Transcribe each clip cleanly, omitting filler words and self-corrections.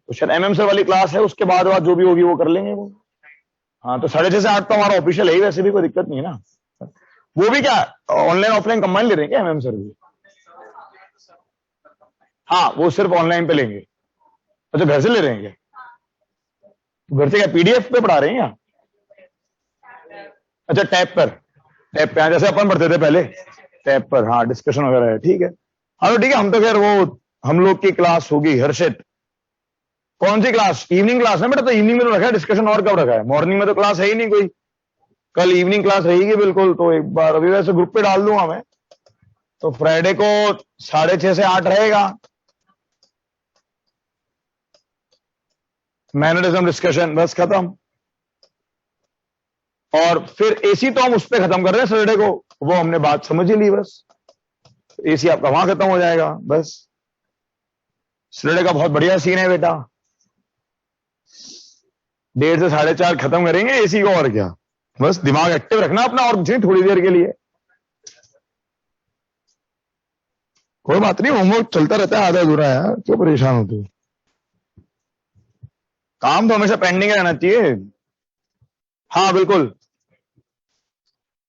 तो शायद MM sir वाली क्लास है, उसके बाद जो भी होगी वो कर लेंगे वो। हाँ तो 6:30 से 8 तो हमारा ऑफिशियल है ही, वैसे भी कोई दिक्कत नहीं है ना। वो भी क्या ऑनलाइन ऑफलाइन कंबाइन ले रहे हैं क्या एमएम सर भी? हाँ वो सिर्फ ऑनलाइन पे लेंगे। अच्छा घर से ले रहे हैं क्या? घर से क्या पीडीएफ पे पढ़ा रहे हैं या? अच्छा टैब पर, टैब पे, जैसे अपन पढ़ते थे पहले टैब पर, हाँ डिस्कशन वगैरह है, ठीक है। हाँ तो ठीक है, हम तो खैर वो हम लोग की क्लास होगी हर्षित। कौन सी क्लास? इवनिंग क्लास है बेटा, तो इवनिंग में तो रखा है डिस्कशन, और कब रखा है? मॉर्निंग में तो क्लास है ही नहीं कोई, कल इवनिंग क्लास रहेगी बिल्कुल। तो एक बार अभी वैसे ग्रुप पे डाल दूंगा मैं, तो फ्राइडे को 6:30 से 8 रहेगा मैनरिज्म डिस्कशन, बस खत्म। और फिर एसी तो हम उस पर खत्म कर रहे हैं सैटरडे को, वो हमने बात समझ ही ली बस। एसी आपका वहां खत्म हो जाएगा बस। सैटरडे का बहुत बढ़िया सीन है बेटा, 1:30 से 4:30 खत्म करेंगे एसी को, और क्या। बस दिमाग एक्टिव रखना अपना, और कुछ नहीं, थोड़ी देर के लिए। कोई बात नहीं, होमवर्क चलता रहता है, आधा अधूरा है, क्यों परेशान होते हो? काम तो हमेशा पेंडिंग रहना चाहिए। हाँ बिल्कुल,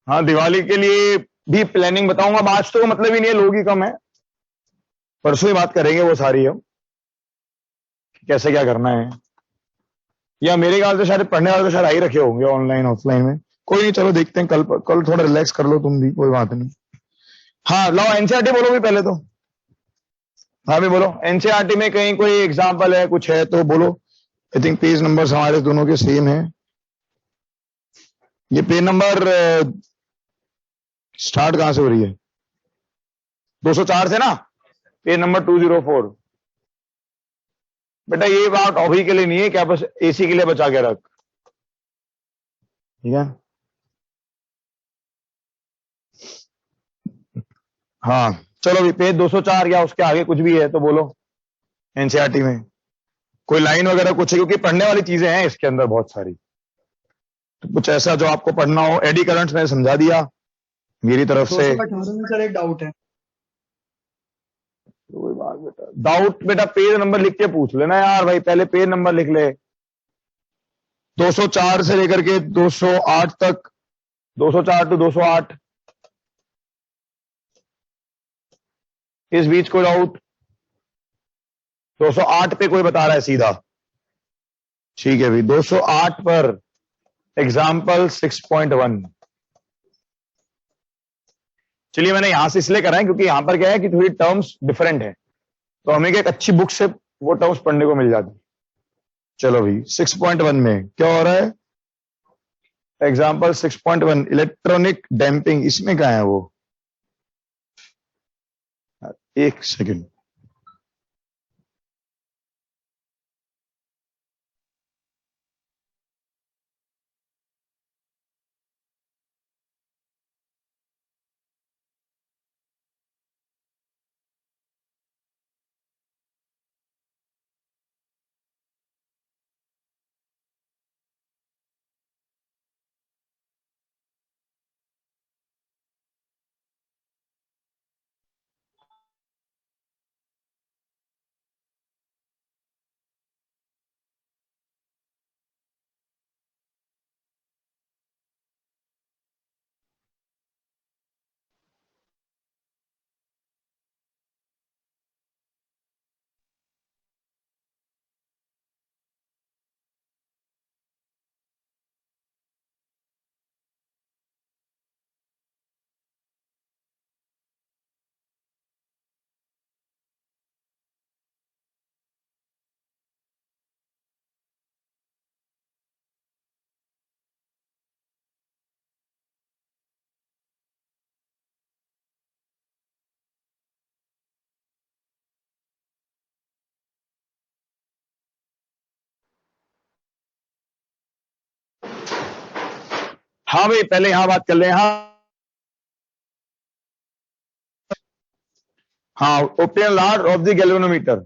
हाँ दिवाली के लिए भी प्लानिंग बताऊंगा। आज तो मतलब ही नहीं है, लोग ही कम है, परसों ही बात करेंगे वो सारी हम, कैसे क्या करना है। या मेरे ख्याल से शायद पढ़ने वाले तो शायद आई रखे होंगे ऑनलाइन ऑफलाइन में। कोई नहीं, चलो देखते हैं, कल थोड़ा रिलैक्स कर लो तुम भी, कोई बात नहीं। हाँ लाओ एनसीईआरटी बोलो भी पहले तो। हाँ भी बोलो, एनसीईआरटी में कहीं कोई एग्जाम्पल है, कुछ है तो बोलो। आई थिंक पेज नंबर हमारे दोनों के सेम है। ये पेज नंबर स्टार्ट कहां से हो रही है? 204 से ना, पेज नंबर 204। बेटा ये बात अभी के लिए नहीं है, क्या बस एसी के लिए बचा के रख, ठीक है। हाँ चलो भी पेज 204 या उसके आगे कुछ भी है तो बोलो। एनसीईआरटी में कोई लाइन वगैरह कुछ है, क्योंकि पढ़ने वाली चीजें हैं इसके अंदर बहुत सारी, तो कुछ ऐसा जो आपको पढ़ना हो। एडी करंट्स मैंने समझा दिया मेरी तरफ से। 218 में सर एक डाउट है। कोई बात बेटा, डाउट बेटा पेज नंबर लिख के पूछ लेना यार भाई, पहले पेज नंबर लिख ले। 204 से लेकर के 208 तक, 204 टू 208, इस बीच कोई डाउट? 208 पे कोई बता रहा है सीधा, ठीक है भाई। 208 पर एग्जाम्पल 6.1। चलिए मैंने यहां से इसलिए करा है क्योंकि यहां पर क्या है कि थोड़ी टर्म्स डिफरेंट है, तो हमें एक अच्छी बुक से वो टर्म्स पढ़ने को मिल जाती। चलो भाई 6.1 में क्या हो रहा है? एग्जाम्पल 6.1 इलेक्ट्रॉनिक डैम्पिंग, इसमें क्या है वो? एक सेकंड, हाँ भाई पहले यहां बात कर ले। हाँ open rod of the galvanometer,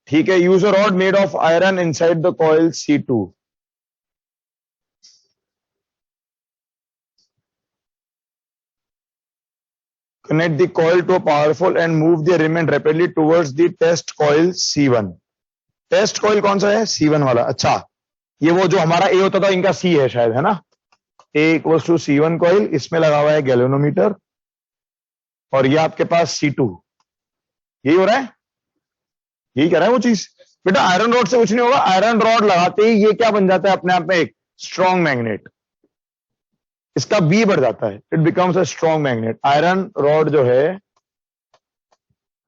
ठीक है। Use a rod made of iron inside the coil C2। Connect the coil to a powerful and move the element rapidly towards the test coil C1। Test coil कौन सा है? C1 वाला। अच्छा, ये वो जो हमारा ए होता था, इनका सी है शायद, है ना? A=C1 कॉइल, इसमें लगा हुआ है गैल्वेनोमीटर, और ये आपके पास C2। यही हो रहा है, यही कह रहा है वो चीज। बेटा आयरन रॉड से कुछ नहीं होगा, आयरन रॉड लगाते ही ये क्या बन जाता है अपने आप में? एक स्ट्रॉन्ग मैग्नेट। इसका बी बढ़ जाता है, it becomes a strong magnet. Iron rod जो है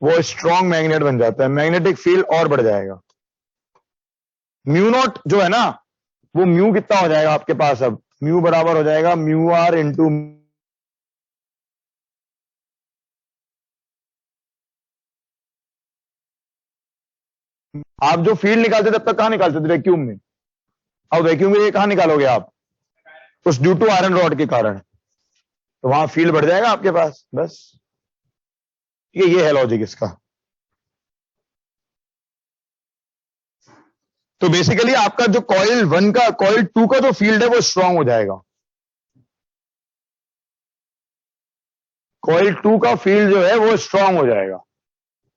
वो स्ट्रॉन्ग मैग्नेट बन जाता है, मैग्नेटिक फील्ड और बढ़ जाएगा। म्यू नॉट जो है ना, वो म्यू कितना हो जाएगा आपके पास? अब म्यू बराबर हो जाएगा म्यू आर इंटू, आप जो फील्ड निकालते थे तब तक कहां निकालते थे? वैक्यूम में। अब वैक्यूम में ये कहां निकालोगे आप? उस ड्यू टू आयरन रॉड के कारण, तो वहां फील्ड बढ़ जाएगा आपके पास, बस। ये है लॉजिक इसका। तो बेसिकली आपका जो कॉइल 1 का, कॉइल 2 का जो फील्ड है वो स्ट्रांग हो जाएगा। कॉइल 2 का फील्ड जो है वो स्ट्रांग हो जाएगा।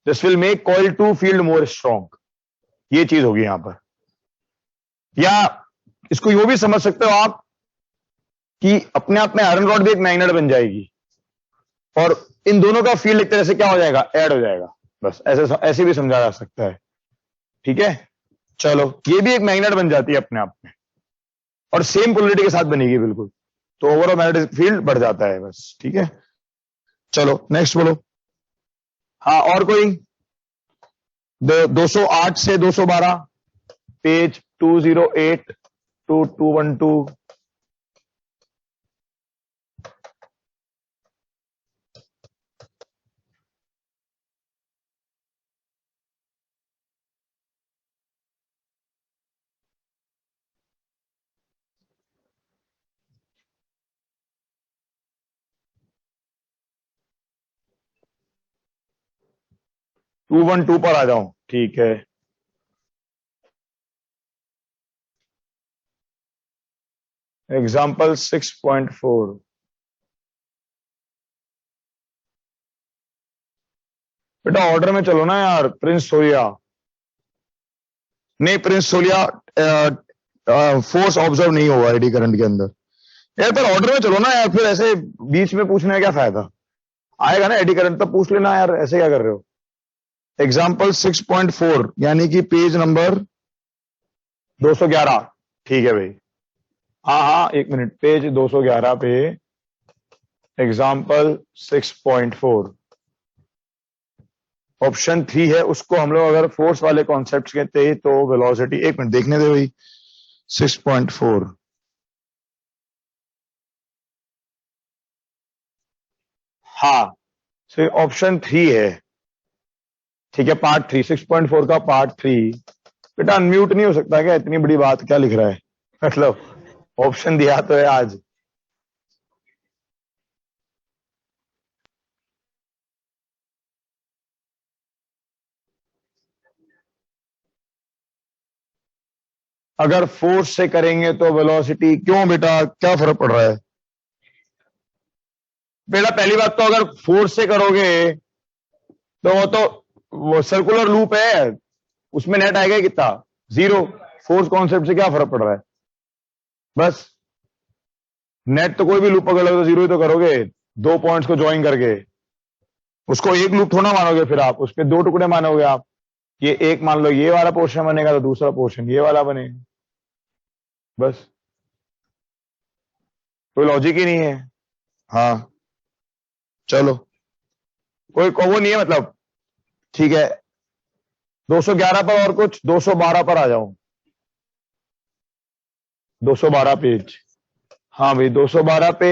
This will make coil 2 field more strong. ये चीज होगी यहां पर। या इसको यो भी समझ सकते हो आप कि अपने आप में आयरन रॉड भी एक मैग्नेट बन जाएगी, और इन दोनों का फील्ड एक तरह से क्या हो जाएगा? ऐड हो जाएगा। बस ऐसे ऐसे भी समझा जा सकता है। ठीक है, चलो, ये भी एक मैग्नेट बन जाती है अपने आप में, और सेम पोलरिटी के साथ बनेगी बिल्कुल। तो ओवरऑल मैग्नेटिक फील्ड बढ़ जाता है, बस। ठीक है, चलो नेक्स्ट बोलो। हाँ, और कोई? 208 से 212, पेज 208 टू 212। टू 212 पर आ जाऊं, ठीक है। एग्जाम्पल 6.4। बेटा ऑर्डर में चलो ना यार। प्रिंस सोलिया, नहीं प्रिंस सोलिया, फोर्स ऑब्जर्व नहीं हुआ एडी करंट के अंदर। यार पर ऑर्डर में चलो ना यार, फिर ऐसे बीच में पूछने का क्या फायदा? आएगा ना एडी करंट, तब पूछ लेना यार, ऐसे क्या कर रहे हो? एग्जाम्पल 6.4 यानी कि पेज नंबर 211। ठीक है भाई, हाँ हाँ, एक मिनट, पेज 211 पे एग्जाम्पल 6.4 ऑप्शन 3 है। उसको हम लोग अगर फोर्स वाले कॉन्सेप्ट कहते हैं तो वेलोसिटी, एक मिनट देखने दे भाई। 6.4, हाँ, ऑप्शन 3 है। ठीक है, पार्ट 3, 6.4 का पार्ट 3। बेटा अनम्यूट नहीं हो सकता क्या? इतनी बड़ी बात क्या लिख रहा है? मतलब ऑप्शन दिया तो है आज। अगर फोर्स से करेंगे तो वेलोसिटी, क्यों बेटा, क्या फर्क पड़ रहा है? बेटा पहली बात तो अगर फोर्स से करोगे तो वो सर्कुलर लूप है, उसमें नेट आएगा कितना? 0। फोर्स कॉन्सेप्ट से क्या फर्क पड़ रहा है? बस नेट तो कोई भी लूप पकड़ लोगे तो 0 ही तो करोगे, दो पॉइंट्स को ज्वाइन करके। उसको एक लूप थोड़ा मानोगे, फिर आप उस पर दो टुकड़े मानोगे आप। ये एक मान लो ये वाला पोर्शन बनेगा, तो दूसरा पोर्शन ये वाला बनेगा, बस। कोई लॉजिक ही नहीं है। हाँ, चलो, कोई वो नहीं है मतलब। ठीक है, 211 पर और कुछ? 212 पर आ जाऊं, 212 पेज। हाँ भाई, 212 पे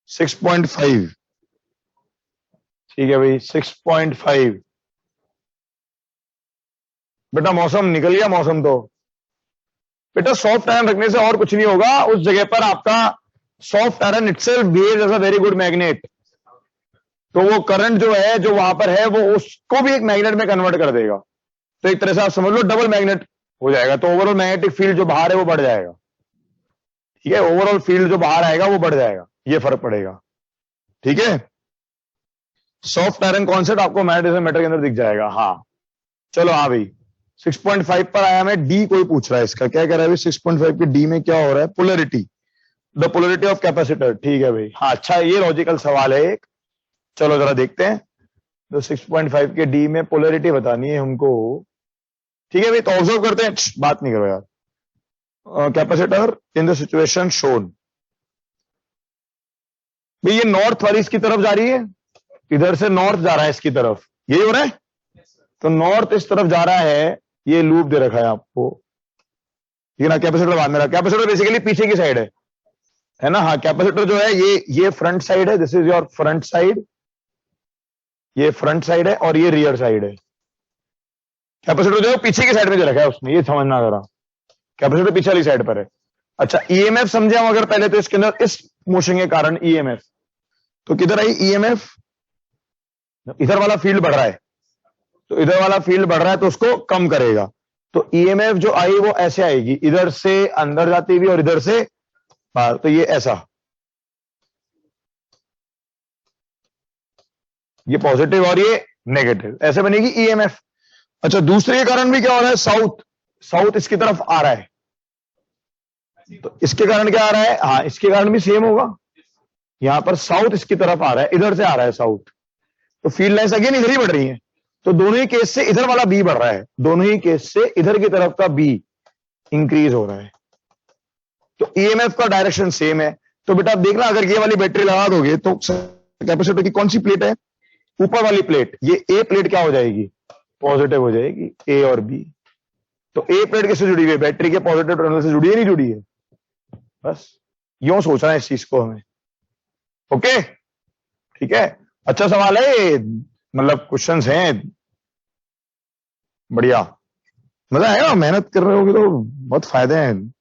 6.5। ठीक है भाई, 6.5। बेटा मौसम निकल गया, मौसम तो। बेटा सॉफ्ट आयरन रखने से और कुछ नहीं होगा, उस जगह पर आपका soft iron itself behaves as a very good magnet. तो वो करंट जो है, जो वहां पर है, वो उसको भी एक मैग्नेट में कन्वर्ट कर देगा। तो एक तरह से आप समझ लो डबल मैग्नेट हो जाएगा। तो ओवरऑल मैग्नेटिक फील्ड जो बाहर है वो बढ़ जाएगा। ठीक है, ओवरऑल फील्ड जो बाहर आएगा वो बढ़ जाएगा, ये फर्क पड़ेगा। ठीक है, सॉफ्ट आयरन कॉन्सेप्ट आपको मैग्नेटिज्म मैटर के अंदर दिख जाएगा। हाँ, चलो, हाँ भाई, 6.5 पर आया, मैं डी कोई पूछ रहा है इसका, क्या कह रहा है भाई 6.5 के डी में क्या हो रहा है, polarity, the polarity of capacitor. ठीक है भाई, हाँ अच्छा ये लॉजिकल सवाल है एक, चलो जरा देखते हैं। तो 6.5 के डी में पोलरिटी बतानी है हमको। ठीक है भाई, तो ऑब्जर्व करते हैं, बात नहीं करो यार। Capacitor in the situation shown, भाई ये नॉर्थ वाली इसकी तरफ जा रही है, इधर से नॉर्थ जा रहा है इसकी तरफ, यही हो रहा है। तो नॉर्थ इस तरफ जा रहा है, ये लूप दे रखा है आपको, ठीक है ना। कैपेसिटर बाद में रहा, कैपेसिटर बेसिकली पीछे की साइड है ना। हाँ कैपेसिटर जो है ये फ्रंट साइड है, this is your front side, ये फ्रंट साइड है और ये रियर साइड है। कैपेसिटर जो है पीछे की साइड में दे रखा है उसने, ये समझना जरा, कैपेसिटर पीछे वाली साइड पर है। अच्छा ईएमएफ समझे हम अगर पहले, तो इसके अंदर इस मोशन के कारण ईएमएफ, तो किधर आई ईएमएफ, इधर वाला फील्ड बढ़ रहा है, तो इधर वाला फील्ड बढ़ रहा है तो उसको कम करेगा। तो ईएमएफ जो आई वो ऐसे आएगी, इधर से अंदर जाती हुई और इधर से बाहर, तो ये ऐसा, ये पॉजिटिव और ये नेगेटिव, ऐसे बनेगी ईएमएफ। अच्छा दूसरे के कारण भी क्या हो रहा है, साउथ इसकी तरफ आ रहा है, तो इसके कारण क्या आ रहा है, हाँ इसके कारण भी सेम होगा, यहां पर साउथ इसकी तरफ आ रहा है, इधर से आ रहा है साउथ, तो फील्ड लाइंस अगेन इधर ही बढ़ रही है। तो दोनों ही केस से इधर वाला बी बढ़ रहा है, दोनों ही केस से इधर की तरफ का बी इंक्रीज हो रहा है, तो ईएमएफ का डायरेक्शन सेम है। तो बेटा देखना, अगर ये वाली बैटरी लगा दोगे तो कैपेसिटर की कौन सी प्लेट है, ऊपर वाली प्लेट, ये ए प्लेट क्या हो जाएगी, पॉजिटिव हो जाएगी, ए और बी। तो ए प्लेट किससे जुड़ी हुई है, बैटरी के पॉजिटिव टर्मिनल से जुड़ी है, नहीं जुड़ी है, बस यूं सोचना है इस चीज को हमें। ओके ठीक है, अच्छा सवाल है, मतलब क्वेश्चंस हैं बढ़िया, मजा आएगा, मेहनत कर रहे होगे तो बहुत फायदे हैं।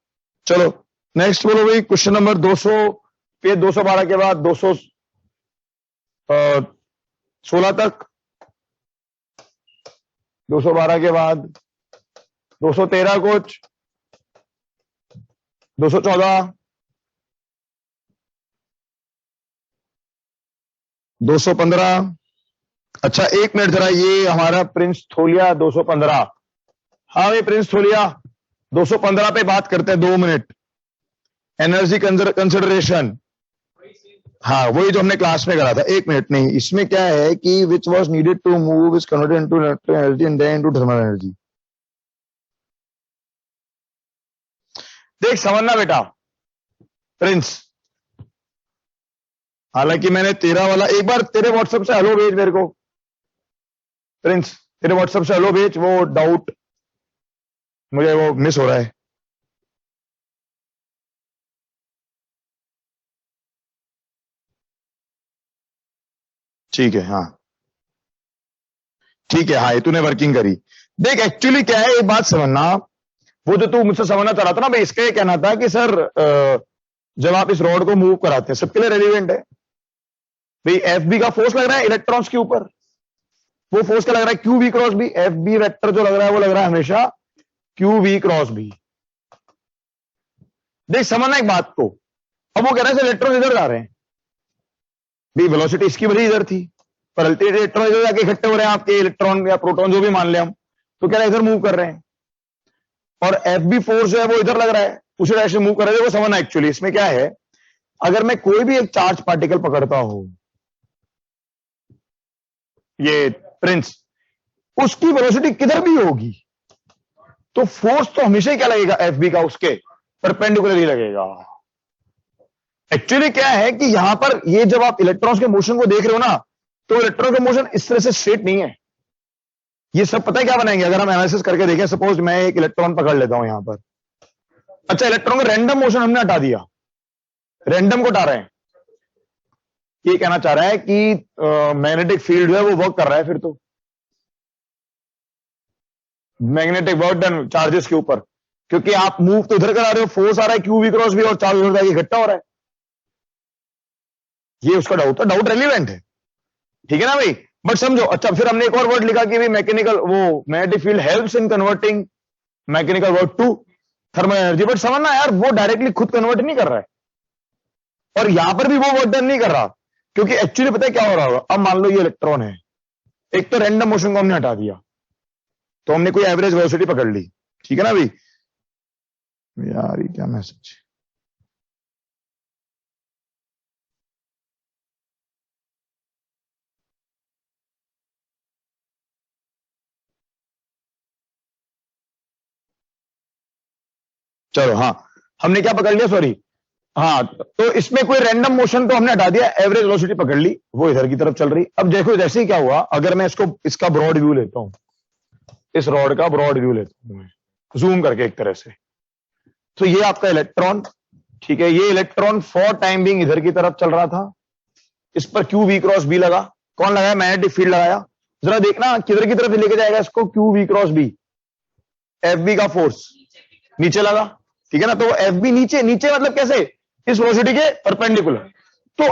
चलो नेक्स्ट बोलो भाई, क्वेश्चन नंबर 200 पे 212 के बाद 216 तक, 212 के बाद 213 कुछ, 214, 215। अच्छा एक मिनट जरा, ये हमारा प्रिंस थोलिया 215, हाँ भाई प्रिंस थोलिया 215 पे बात करते हैं 2 मिनट, एनर्जी कंसिडरेशन, हाँ वही जो हमने क्लास में करा था। 1 मिनट नहीं, इसमें क्या है कि which was needed to move is converted into electric energy and then into thermal energy. देख समझना बेटा प्रिंस, हालांकि मैंने तेरा वाला, एक बार तेरे व्हाट्सएप से हेलो भेज मेरे को प्रिंस, तेरे व्हाट्सएप से हेलो भेज, वो डाउट मुझे वो मिस हो रहा है। ठीक है हाँ ठीक है, हाँ ये तूने वर्किंग करी। देख एक्चुअली क्या है, एक बात समझना, वो जो तू मुझसे समझना चाह रहा था ना भाई, इसका ये कहना था कि सर जब आप इस रॉड को मूव कराते हैं, सबके लिए रेलिवेंट है भाई, एफ बी का फोर्स लग रहा है इलेक्ट्रॉन्स के ऊपर, वो फोर्स क्या लग रहा है, q v cross B, F B vector जो लग रहा है वो लग रहा है हमेशा क्यू वी क्रॉस बी। देख समझना एक बात को, अब वो कह रहा है इलेक्ट्रॉन इधर जा रहे हैं भाई, वेलोसिटी इसकी वजह इधर थी, पर अल्टीमेटली इलेक्ट्रॉन इधर जाके इकट्ठे हो रहे हैं, आपके इलेक्ट्रॉन या प्रोटॉन जो भी मान ले हम, तो कह रहे हैं इधर मूव कर रहे हैं, और एफ बी फोर्स जो है वो इधर लग रहा है, उसी डायरेक्शन मूव कर रहे हैं। वो समझना एक्चुअली इसमें क्या है, अगर मैं कोई भी एक चार्ज पार्टिकल पकड़ता हूं, ये प्रिंस, उसकी वेलोसिटी किधर भी होगी, तो फोर्स तो हमेशा ही क्या लगेगा, एफ बी का उसके परपेंडिकुलर ही लगेगा। एक्चुअली क्या है कि यहां पर ये जब आप इलेक्ट्रॉन्स के मोशन को देख रहे हो ना, तो इलेक्ट्रॉन का मोशन इस तरह से स्ट्रेट नहीं है, ये सब पता है क्या बनाएंगे, अगर हम एनालिसिस करके देखें, सपोज मैं एक इलेक्ट्रॉन पकड़ लेता हूं यहां पर, अच्छा इलेक्ट्रॉन का रैंडम मोशन हमने हटा दिया, रैंडम को हटा रहे हैं, ये कहना चाह रहा है कि मैग्नेटिक फील्ड जो है वो वर्क कर रहा है, फिर तो मैग्नेटिक वर्क डन चार्जेस के ऊपर, क्योंकि आप मूव तो इधर करा रहे हो, फोर्स आ रहा है क्यू वी क्रॉस भी, और चार्ज उधर जाके इकट्ठा हो रहा है, ये उसका डाउट था, डाउट रेलिवेंट है, ठीक है ना भाई। बट समझो, अच्छा फिर हमने एक और वर्ड लिखा कि भी मैकेनिकल, वो magnetic field helps in converting mechanical work to thermal energy, but समझना यार वो डायरेक्टली खुद कन्वर्ट नहीं कर रहा है, और यहां पर भी वो वर्क डन नहीं कर रहा, क्योंकि एक्चुअली पता है क्या हो रहा होगा, अब मान लो ये इलेक्ट्रॉन है, एक तो रैंडम मोशन को हमने हटा दिया, तो हमने कोई एवरेज वेलोसिटी पकड़ ली, ठीक है ना भाई। यार ये क्या मैसेज, चलो हाँ, हमने क्या पकड़ लिया, सॉरी, हाँ, तो इसमें कोई रैंडम मोशन तो हमने हटा दिया, एवरेज वेलोसिटी पकड़ ली, वो इधर की तरफ चल रही। अब देखो जैसे ही क्या हुआ, अगर मैं इसको, इसका ब्रॉड व्यू लेता हूं, इस रॉड का ब्रॉड व्यू लेता हूं मैं, जूम करके एक तरह से, तो ये आपका इलेक्ट्रॉन, ठीक है, ये इलेक्ट्रॉन फॉर टाइम बीइंग इधर की तरफ चल रहा था, इस पर क्यू वी क्रॉस बी लगा, कौन लगाया, मैग्नेटिक फील्ड लगाया। जरा देखना किधर की तरफ लेके जाएगा इसको, q v cross B, F B का फोर्स नीचे लगा, ठीक है ना, तो एफ बी नीचे, नीचे मतलब कैसे, इस वेलोसिटी के परपेंडिकुलर। तो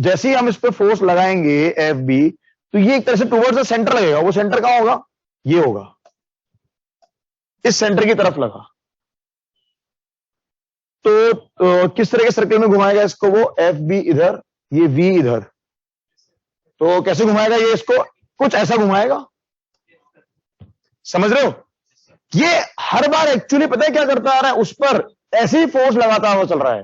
जैसे ही हम इस पे फोर्स लगाएंगे एफ बी, तो ये एक तरह से टुवर्ड्स द सेंटर लगेगा, वो सेंटर कहां होगा, ये होगा, इस सेंटर की तरफ लगा। तो किस तरह के सर्कल में घुमाएगा इसको, वो एफ बी इधर, ये वी इधर, तो कैसे घुमाएगा ये इसको, कुछ ऐसा घुमाएगा, समझ रहे हो। ये हर बार एक्चुअली पता है क्या करता आ रहा है, उस पर ऐसे ही फोर्स लगाता हुआ चल रहा है,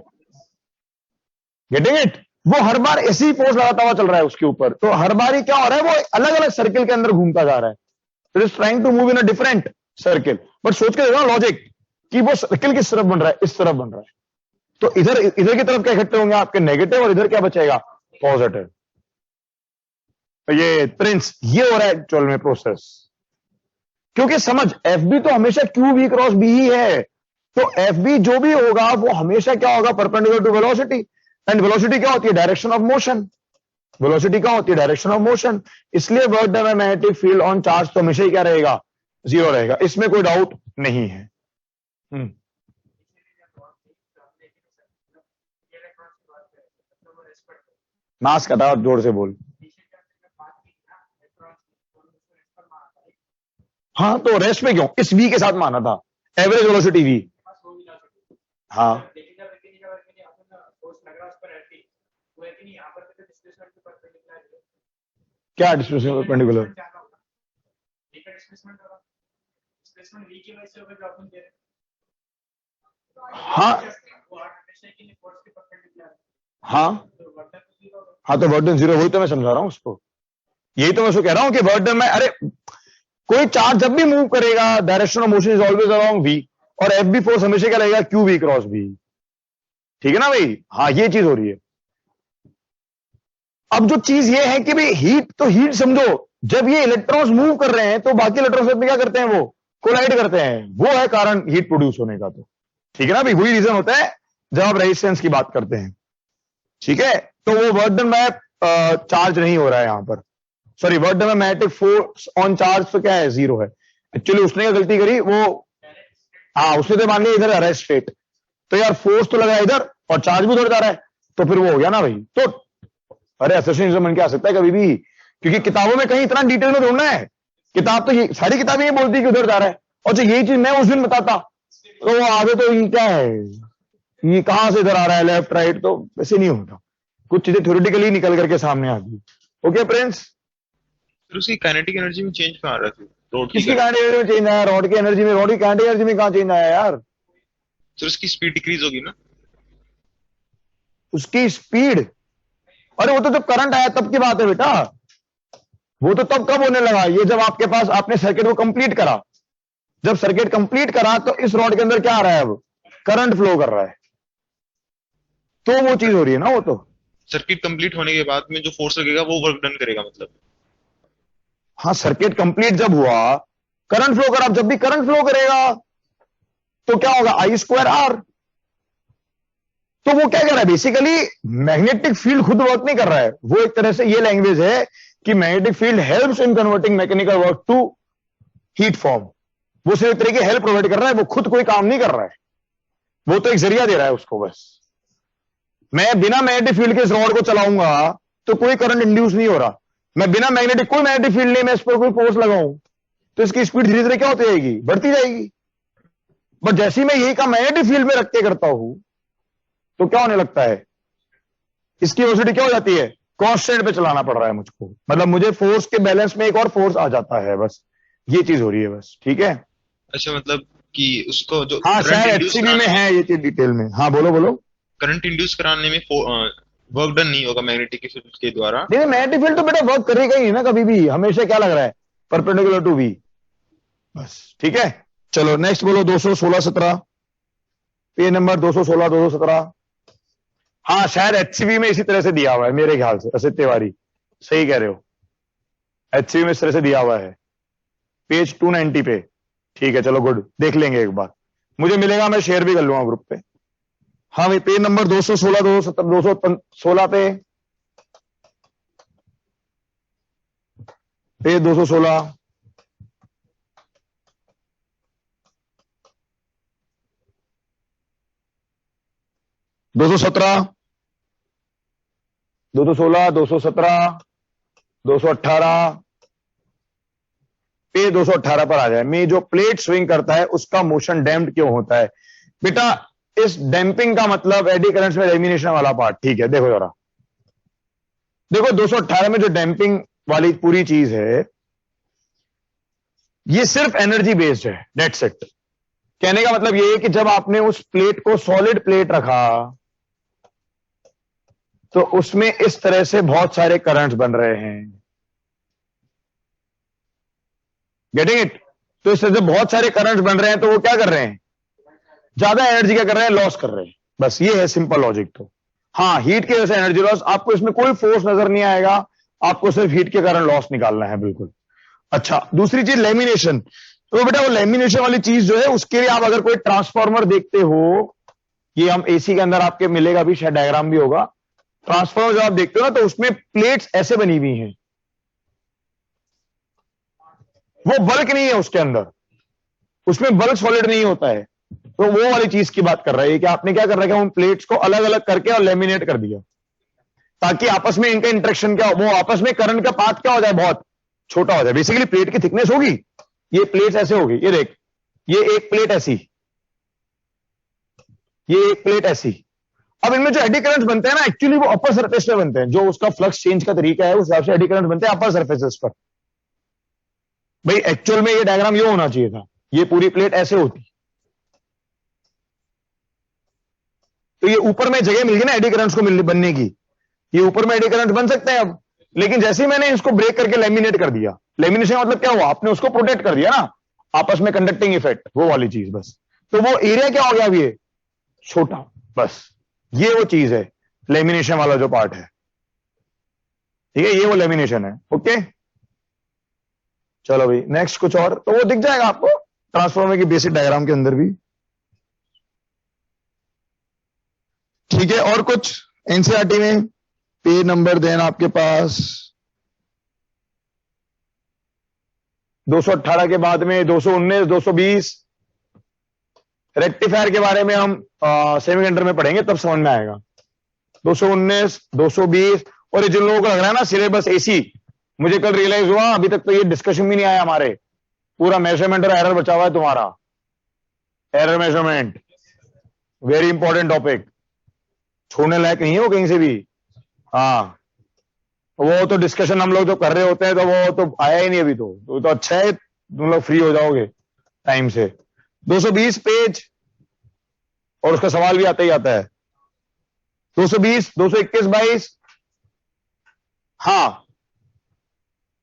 गेटिंग इट, वो हर बार ऐसे ही फोर्स लगाता हुआ चल रहा है उसके ऊपर, तो हर बार ही क्या हो रहा है, वो अलग अलग सर्किल के अंदर घूमता जा रहा है, it is trying to move in a different circle. But सोच के देखो लॉजिक, कि वो सर्किल किस तरफ बन रहा है, इस तरफ बन रहा है, तो इधर इधर की तरफ क्या इकट्ठे होंगे आपके नेगेटिव, और इधर क्या बचेगा, पॉजिटिव। तो ये प्रिंस, ये हो रहा है एक्चुअल में प्रोसेस, क्योंकि समझ एफ बी तो हमेशा क्यू वी क्रॉस बी ही है, तो एफ बी जो भी होगा वो हमेशा क्या होगा, perpendicular to velocity, and velocity क्या होती है, डायरेक्शन ऑफ मोशन, वेलोसिटी क्या होती है, डायरेक्शन ऑफ मोशन, इसलिए work done by magnetic field on charge तो हमेशा ही क्या रहेगा, जीरो रहेगा, इसमें कोई डाउट नहीं है। मास्क हटाओ, जोर से बोल। हाँ तो रेस्ट में क्यों, इस वी के साथ माना था, एवरेज वेलोसिटी वी, हाँ क्या डिस्प्लेसमेंट परपेंडिकुलर, हाँ हाँ हाँ, तो वर्क डन जीरो, वही तो मैं समझा रहा हूं उसको, यही तो मैं उसको कह रहा हूं कि वर्क डन में, अरे कोई चार्ज जब भी मूव करेगा, direction of motion is always along v, और एफ बी फोर्स हमेशा क्या लगेगा, क्यू वी क्रॉस बी, ठीक है ना भाई, हाँ ये चीज हो रही है। अब जो चीज ये है कि भाई हीट, तो हीट समझो, जब ये इलेक्ट्रॉन्स मूव कर रहे हैं तो बाकी इलेक्ट्रॉन्स में क्या करते हैं, वो कोलाइड करते हैं, वो है कारण हीट प्रोड्यूस होने का, तो ठीक है ना भाई, वही रीजन होता है जब आप रेजिस्टेंस की बात करते हैं, ठीक है। तो वो वर्क डन बाय चार्ज नहीं हो रहा है यहां पर, sorry, work done by magnetic force on charge तो क्या है, जीरो है। एक्चुअली उसने क्या गलती करी, वो हाँ उसने तो मान लिया इधर अरेस्ट स्टेट, तो यार फोर्स तो लगा इधर और चार्ज भी उधर जा रहा है, तो फिर वो हो गया ना भाई। तो अरे एसोसिएशन बन के आ सकता है कभी भी, क्योंकि किताबों में कहीं इतना डिटेल में ढूंढना है, किताब तो ये सारी किताबें ये बोलती है कि उधर जा रहा है, और जो यही चीज मैं उस दिन बताता तो वो आगे, तो ये क्या है, ये कहां से इधर आ रहा है, लेफ्ट राइट, तो वैसे नहीं होता, कुछ चीजें थ्योरेटिकली निकल करके सामने आती। ओके प्रिंस, फिर उसकी काइनेटिक एनर्जी में चेंज कहाँ आ रहा था, रोड की किसकी काइनेटिक एनर्जी में चेंज आया, रॉड की एनर्जी में, रॉड की काइनेटिक एनर्जी में कहां चेंज आया यार, फिर उसकी स्पीड डिक्रीज होगी ना, उसकी स्पीड, अरे वो तो जब करंट आया तब की बात है बेटा, वो तो तब कब होने लगा, ये जब आपके पास आपने सर्किट को कंप्लीट करा, जब सर्किट कंप्लीट करा तो इस रॉड के अंदर क्या आ रहा है, अब करंट फ्लो कर रहा है, तो वो चीज हो रही है ना, वो तो सर्किट कंप्लीट होने के बाद में जो फोर्स लगेगा वो वर्क डन करेगा मतलब। हाँ, सर्किट कंप्लीट जब हुआ, करंट फ्लो करा, जब भी करंट फ्लो करेगा तो क्या होगा, आई स्क्वायर आर, तो वो क्या कर रहा है, बेसिकली मैग्नेटिक फील्ड खुद वर्क नहीं कर रहा है, वो एक तरह से ये लैंग्वेज है कि magnetic field helps in converting mechanical work to heat form, वो सिर्फ एक तरह की हेल्प प्रोवाइड कर रहा है, वो खुद कोई काम नहीं कर रहा है, वो तो एक जरिया दे रहा है उसको बस। मैं बिना मैग्नेटिक फील्ड के इस रॉड को चलाऊंगा तो कोई करंट इंड्यूस नहीं हो रहा, मैं बिना मैग्नेटिक, कोई मैग्नेटिक फील्ड नहीं, मैं इस पर कोई फोर्स लगाऊं तो इसकी स्पीड धीरे धीरे क्या होती जाएगी, बढ़ती जाएगी। बट जैसे ही मैं यही काम मैग्नेटिक फील्ड में रख के करता हूं तो क्या होने लगता है, इसकी वेलोसिटी क्या हो जाती है, कांस्टेंट पे चलाना पड़ रहा है मुझको, मतलब मुझे फोर्स के बैलेंस में एक और फोर्स आ जाता है बस, ये चीज हो रही है बस, ठीक है। अच्छा, मतलब कि उसको जो हाँ करंट शायद इंड्यूस एचसीबी में कराने में, है ये चीज डिटेल में। हाँ बोलो बोलो। करंट इंड्यूस कराने में वर्क डन नहीं होगा मैग्नेटिक फील्ड के द्वारा। नहीं मैग्नेटिक फील्ड तो बेटा वर्क करेगा ही ना कभी भी, हमेशा क्या लग रहा है, परपेंडिकुलर टू वी, बस ठीक है। चलो नेक्स्ट बोलो 216 17, पेज नंबर 216 217। हाँ शायद एचसीबी में इसी तरह से दिया हुआ है मेरे ख्याल से, असित तिवारी सही कह रहे हो, एचसीबी में इस तरह से दिया हुआ है पेज 290 पे। ठीक है चलो गुड, देख लेंगे एक बार, मुझे मिलेगा मैं शेयर भी कर लूंगा ग्रुप पे। हाँ भाई पेज नंबर 216 217 216 पे, पेज 216। 217 216 217 218, पे 218 पर आ जाए। में जो प्लेट स्विंग करता है उसका मोशन डैम्प्ड क्यों होता है बेटा? इस डैम्पिंग का मतलब एडी करंट्स में लेमिनेशन वाला पार्ट, ठीक है देखो जरा, देखो 218 में जो डैम्पिंग वाली पूरी चीज है ये सिर्फ एनर्जी बेस्ड है, डेट्स इट। कहने का मतलब ये है कि जब आपने उस प्लेट को सॉलिड प्लेट रखा तो उसमें इस तरह से बहुत सारे करंट्स बन रहे हैं, गेटिंग इट? तो इस तरह से बहुत सारे करंट्स बन रहे हैं तो वो क्या कर रहे हैं, ज्यादा एनर्जी क्या कर रहे हैं, लॉस कर रहे हैं, बस ये है सिंपल लॉजिक। तो हाँ हीट की वजह से एनर्जी लॉस, आपको इसमें कोई फोर्स नजर नहीं आएगा, आपको सिर्फ हीट के कारण लॉस निकालना है, बिल्कुल। अच्छा दूसरी चीज लेमिनेशन, तो बेटा वो लेमिनेशन वाली चीज जो है उसके लिए आप अगर कोई ट्रांसफॉर्मर देखते हो, ये हम एसी के अंदर आपके मिलेगा भी, शायद डायग्राम भी होगा, ट्रांसफॉर्मर जो आप देखते हो ना तो उसमें प्लेट्स ऐसे बनी हुई हैं, वो बल्क नहीं है उसके अंदर, उसमें बल्क सॉलिड नहीं होता है, तो वो वाली चीज की बात कर रहा है कि आपने क्या कर रखा है, उन प्लेट्स को अलग अलग करके और लेमिनेट कर दिया ताकि आपस में इनका इंटरेक्शन क्या हो, वो आपस में करंट का पाथ क्या हो जाए, बहुत छोटा हो जाए। बेसिकली प्लेट की थिकनेस होगी, ये प्लेट्स ऐसे होगी, ये देख, ये एक प्लेट ऐसी, ये एक प्लेट ऐसी। अब इनमें जो एडी करंट्स बनते हैं ना एक्चुअली वो अपर सरफेस पे बनते हैं, जो उसका फ्लक्स चेंज का तरीका है उस हिसाब से एडी करंट बनते हैं अपर सरफेसेस पर। भाई एक्चुअल में ये डायग्राम ये होना चाहिए था, ये पूरी प्लेट ऐसे होती, तो ये ऊपर में जगह मिल गई ना एडी करंट्स को बनने की, ये ऊपर में एडी करंट बन सकते हैं अब। लेकिन जैसे ही मैंने इसको ब्रेक करके लेमिनेट कर दिया, लेमिनेशन मतलब क्या हुआ, आपने उसको प्रोटेक्ट कर दिया ना, आपस में कंडक्टिंग इफेक्ट, वो वाली चीज बस। तो वो एरिया क्या हो गया अब ये छोटा, बस ये वो चीज है, लेमिनेशन वाला जो पार्ट है, ठीक है, ये वो लेमिनेशन है। ओके चलो भाई नेक्स्ट कुछ और, तो वो दिख जाएगा आपको ट्रांसफॉर्मर की बेसिक डायग्राम के अंदर भी, ठीक है। और कुछ एनसीईआरटी में पेज नंबर देना आपके पास 218 के बाद में 219 220, रेक्टिफायर के बारे में हम सेमीकंडक्टर में पढ़ेंगे तब समझ में आएगा। 219 220, और ये जिन लोगों को लग रहा है ना सिलेबस एसी, मुझे कल रियलाइज हुआ अभी तक तो ये डिस्कशन भी नहीं आया हमारे, पूरा मेजरमेंट और एरर बचा हुआ है तुम्हारा, error measurement very important topic, छोड़ने लायक नहीं है वो कहीं से भी। हाँ वो तो डिस्कशन हम लोग जो कर रहे होते हैं तो वो तो आया ही नहीं अभी, तो अच्छा है तुम लोग फ्री हो जाओगे टाइम से। 220 पेज, और उसका सवाल भी आता ही आता है। 220 221 22, हाँ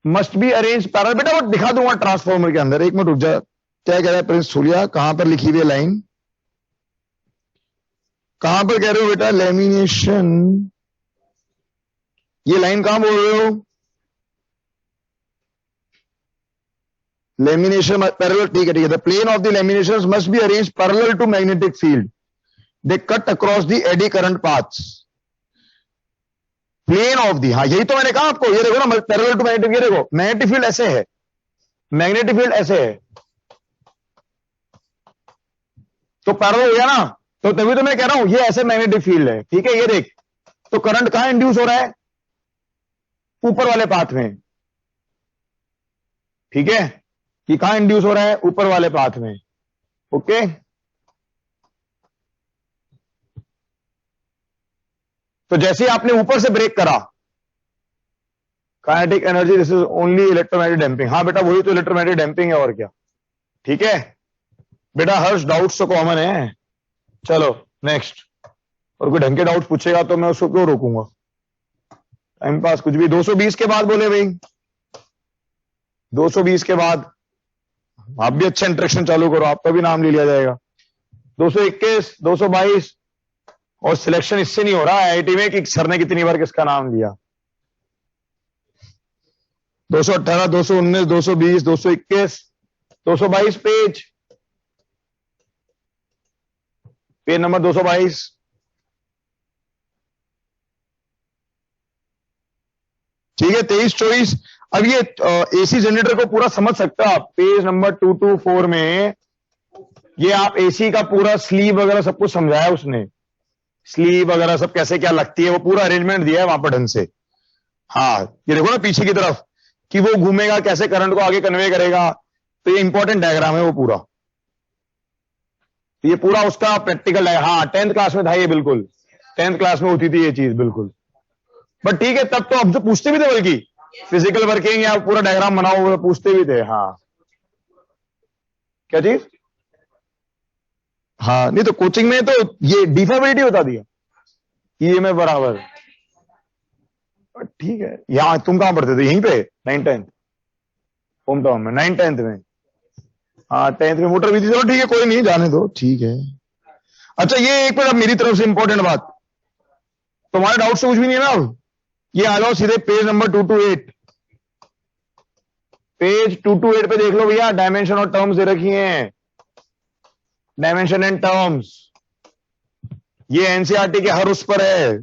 मस्ट बी अरेंज पैरेलल, बेटा वो दिखा दूंगा ट्रांसफॉर्मर के अंदर, एक मिनट रुक जा। क्या कह रहा है प्रिंस सूर्या, कहां पर लिखी हुई है लाइन, कहां पर कह रहे हो बेटा लेमिनेशन, ये लाइन कहां बोल रहे हो, लेमिनेशन पैरेलल, ठीक है ठीक है। The plane of the lamination must be arrange parallel to magnetic field, they cut across the eddy current paths, plane of the, हाँ यही तो मैंने कहा आपको, ये देखो ना पैरेलल टू मैग्नेटिक, ये देखो मैग्नेटिक फील्ड ऐसे है, मैग्नेटिक फील्ड ऐसे है, तो पैरेलल हो गया ना, तो तभी तो मैं कह रहा हूं ये ऐसे मैग्नेटिक फील्ड है, ठीक है। ये देख, तो करंट कहां इंड्यूस हो रहा है, ऊपर वाले पाथ में, ठीक है, कि कहां इंड्यूस हो रहा है, ऊपर वाले पाथ में। ओके तो जैसे ही आपने ऊपर से ब्रेक करा kinetic energy this is only electromagnetic damping. हाँ बेटा वही तो इलेक्ट्रोमैग्नेटिक डैम्पिंग है और क्या। ठीक है बेटा, हर्ष डाउट्स तो कॉमन है। चलो नेक्स्ट। और कोई ढंग के डाउट पूछेगा तो मैं उसको क्यों रोकूंगा, टाइम पास कुछ भी। 220 के बाद बोले भाई, 220 के बाद आप भी अच्छा इंटरेक्शन चालू करो, आपका भी नाम ले लिया जाएगा। 221, 222 और सिलेक्शन इससे नहीं हो रहा आईआईटी में कि सर ने कितनी बार किसका नाम लिया। 218, 219, 220, 221, 222 पेज नंबर 222। ठीक है 23, 24। अब ये एसी जनरेटर को पूरा समझ सकते हो आप। पेज नंबर 224 में ये आप एसी का पूरा स्लीव वगैरह सब कुछ समझाया उसने, स्लीव वगैरह सब कैसे क्या लगती है, वो पूरा अरेंजमेंट दिया है वहां पर ढंग से। हाँ ये देखो ना पीछे की तरफ कि वो घूमेगा कैसे, करंट को आगे कन्वे करेगा, तो ये इंपॉर्टेंट डायग्राम है वो पूरा। तो ये पूरा उसका प्रैक्टिकल है। हाँ 10th क्लास में था ये, बिल्कुल 10th क्लास में होती थी ये चीज बिल्कुल। बट ठीक है तब तो अब जो पूछते भी थे, बल्कि फिजिकल वर्किंग या पूरा डायग्राम बनाओ वो पूछते भी थे। हाँ क्या चीज, हाँ नहीं तो कोचिंग में तो ये डिफेबिलिटी बता दिया, ये में बराबर। ठीक है यहाँ तुम कहां पढ़ते थे, यहीं पे 9th 10th होम टाउन में 9th 10th में। हाँ 10th में मोटर भी थी। चलो ठीक है कोई नहीं, जाने दो ठीक है। अच्छा ये एक मिनट मेरी तरफ से इंपॉर्टेंट बात, तुम्हारे डाउट से कुछ भी नहीं है ना। अब ये आ जाओ सीधे पेज नंबर 228। पेज 228 पे देख लो भैया, डायमेंशन और टर्म्स दे रखी हैं, डायमेंशन एंड टर्म्स। ये एनसीईआरटी के हर उस पर है,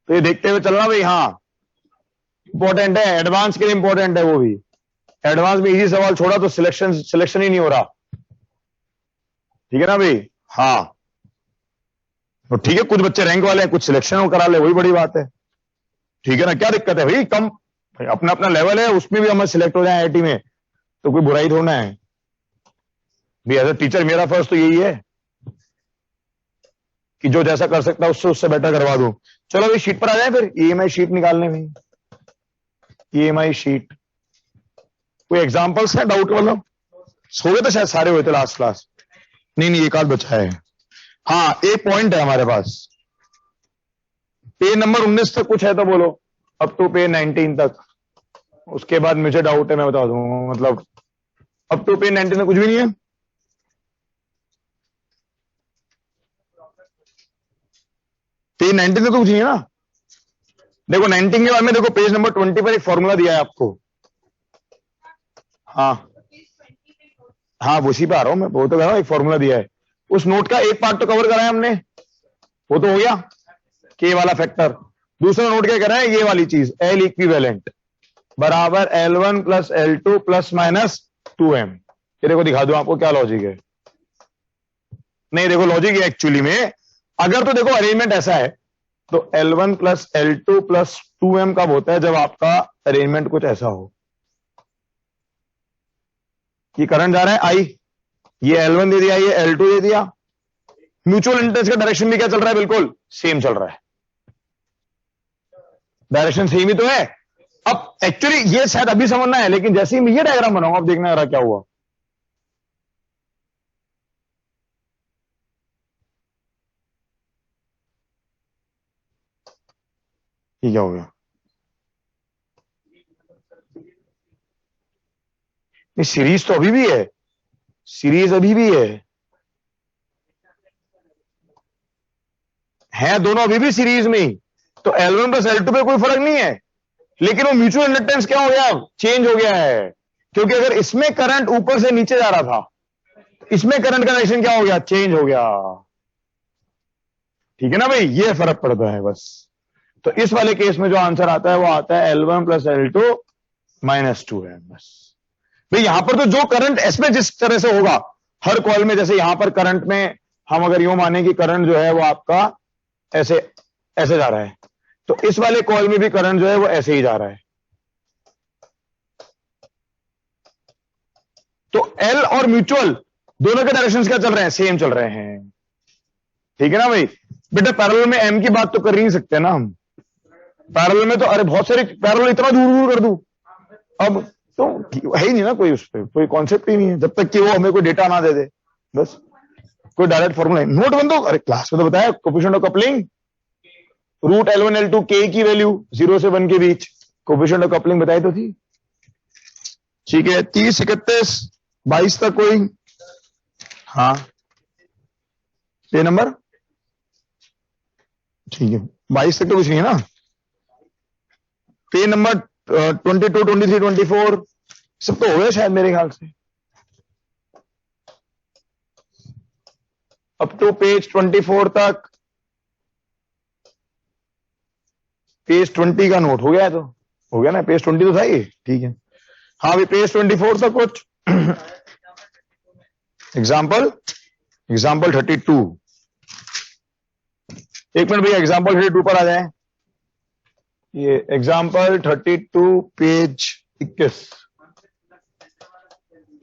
तो ये देखते हुए चलना भाई। हाँ इंपॉर्टेंट है, एडवांस के लिए इंपॉर्टेंट है वो भी। एडवांस में इजी सवाल छोड़ा तो सिलेक्शन ही नहीं हो रहा। ठीक है ना भाई। हाँ तो ठीक है, कुछ बच्चे रैंक वाले हैं, कुछ सिलेक्शन करा ले, वही बड़ी बात है। ठीक है ना, क्या दिक्कत है भाई, कम अपना अपना लेवल है, उसमें भी हम सिलेक्ट हो जाए आईआईटी में तो कोई बुराई थोड़ा है भाई। एज ए टीचर मेरा फर्ज तो यही है कि जो जैसा कर सकता है उससे बेटर करवा दूं। चलो अभी शीट पर आ जाए फिर, ईएमआई शीट निकालने में। ईएमआई शीट कोई एग्जांपल्स है डाउट वाला? हो गए तो शायद सारे हुए थे लास्ट क्लास। नहीं एक आध बचा है। हाँ एक पॉइंट है हमारे पास, पेज नंबर 19 तक कुछ है तो बोलो, अप टू पेज 19 तक। उसके बाद मुझे डाउट है मैं बता दूंगा, मतलब अप टू पेज 19 में कुछ भी नहीं है। पेज 19 में तो कुछ नहीं है ना। देखो 19 के बाद में देखो पेज नंबर 20 पर एक फॉर्मूला दिया है आपको। हाँ उसी पे आ रहा हूं मैं, वो तो कह रहा हूं एक फॉर्मूला दिया है। उस नोट का एक पार्ट तो कवर कराया हमने, वो तो हो गया के वाला फैक्टर। दूसरा नोट क्या कर रहा है, ये वाली चीज एल इक्विवेलेंट बराबर L1 plus L2 plus minus 2m। ये देखो दिखा दो आपको क्या लॉजिक है। नहीं देखो लॉजिक है एक्चुअली में, अगर तो देखो अरेंजमेंट ऐसा है तो L1 plus L2 plus 2m कब होता है, जब आपका अरेंजमेंट कुछ ऐसा हो। ये करंट जा रहा है I, ये L1 दे दिया, ये L2 दे दिया। म्यूचुअल इंडक्टेंस का डायरेक्शन भी क्या चल रहा है, बिल्कुल सेम चल रहा है, डायरेक्शन सेम ही तो है। अब एक्चुअली ये शायद अभी समझना है, लेकिन जैसे ही मैं ये डायग्राम बनाऊंगा अब देखना रहा क्या हुआ। ये क्या हो गया, ये सीरीज तो अभी भी है, सीरीज अभी भी है दोनों अभी भी सीरीज में ही। तो L1 प्लस L2 पे कोई फर्क नहीं है, लेकिन वो म्यूचुअल इंडक्टेंस क्या हो गया, अब चेंज हो गया है। क्योंकि अगर इसमें करंट ऊपर से नीचे जा रहा था, इसमें करंट का डायरेक्शन क्या हो गया, चेंज हो गया। ठीक है ना भाई, ये फर्क पड़ता है बस। तो इस वाले केस में जो आंसर आता है वो आता है L1 plus L2 minus 2m बस। भाई यहां पर तो जो करंट इसमें जिस तरह से होगा हर कॉइल में, जैसे यहां पर करंट में हम अगर यूं माने कि करंट जो है वो आपका ऐसे ऐसे जा रहा है, तो इस वाले कॉइल में भी करंट जो है वो ऐसे ही जा रहा है। तो L और म्यूचुअल दोनों के डायरेक्शंस क्या चल रहे हैं, सेम चल रहे हैं। ठीक है ना भाई। बेटा पैरेलल में M की बात तो कर ही नहीं सकते ना हम, पैरेलल में तो अरे बहुत सारे पैरेलल इतना दूर दूर कर दूं, अब तो है ही नहीं ना कोई, उस पर कोई कॉन्सेप्ट ही नहीं है जब तक कि वो हमें कोई डेटा ना दे दे, बस कोई डायरेक्ट फॉर्मूला नहीं। नोट बंदो, अरे क्लास में तो बताया coefficient of coupling, root L1 L2 के की वैल्यू 0 से 1 के बीच, कोफिशिएंट ऑफ कपलिंग बताई तो थी। ठीक है, 30, 31, 22 तक कोई, हाँ पे नंबर, ठीक है 22 तक तो कुछ नहीं है ना। पे नंबर 22, 23, 24 सब तो हो गया शायद मेरे ख्याल से, अप टू पेज 24 तक, पेज 20 का नोट हो गया है, तो हो गया ना, पेज 20 तो था ये, ठीक है। हाँ अभी पेज 24 तक कुछ एग्जाम्पल 32, एक मिनट भैया एग्जाम्पल 32 पर आ जाए, ये एग्जाम्पल 32 पेज 21,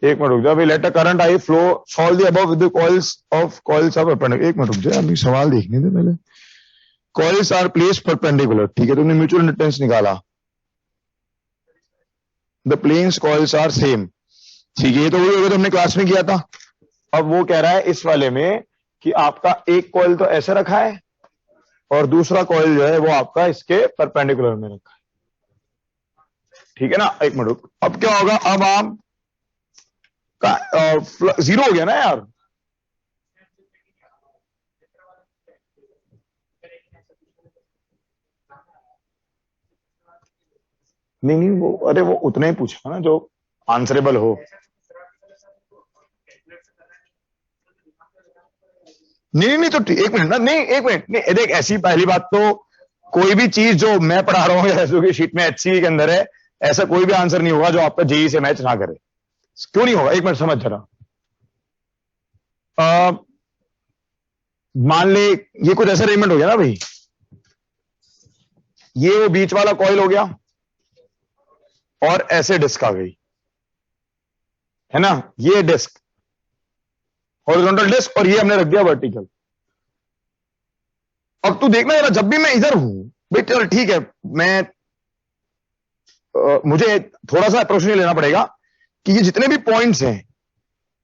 एक मिनट रुक जाओ, अभी let a current I flow solve the above with the coils of coils of perpendicular, एक मिनट रुक जाओ, अभी सवाल देखने दे पहले। कॉइल्स आर प्लेस्ड परपेंडिकुलर, ठीक है, तुमने म्यूचुअल इंडक्टेंस निकाला, the planes coils are same, ठीक है, ये तो वही होगा तो हमने क्लास में किया था। अब वो कह रहा है इस वाले में कि आपका एक कॉइल तो ऐसे रखा है और दूसरा कॉइल जो है वो आपका इसके परपेंडिकुलर में रखा है, ठीक है ना। एक मिनट रुक, अब क्या होगा, अब आप जीरो हो गया ना यार, नहीं नहीं वो, अरे वो उतना ही पूछा ना जो आंसरेबल हो। नहीं नहीं तो एक मिनट ना, नहीं एक मिनट नहीं, देख ऐसी पहली बात तो कोई भी चीज जो मैं पढ़ा रहा हूँ ऐसे की शीट में HCE के अंदर है, ऐसा कोई भी आंसर नहीं होगा जो आपका जेई से मैच ना करे, क्यों नहीं होगा, एक मिनट समझ जरा। मान ले ये कुछ ऐसा अरेंजमेंट हो गया ना भाई, ये वो बीच वाला कॉइल हो गया और ऐसे डिस्क आ गई है ना, ये डिस्क हॉरिजॉन्टल डिस्क और ये हमने रख दिया वर्टिकल। अब तू देखना जरा, जब भी मैं इधर हूं भाई, चल ठीक है, मैं मुझे थोड़ा सा अप्रोच लेना पड़ेगा कि ये जितने भी पॉइंट्स हैं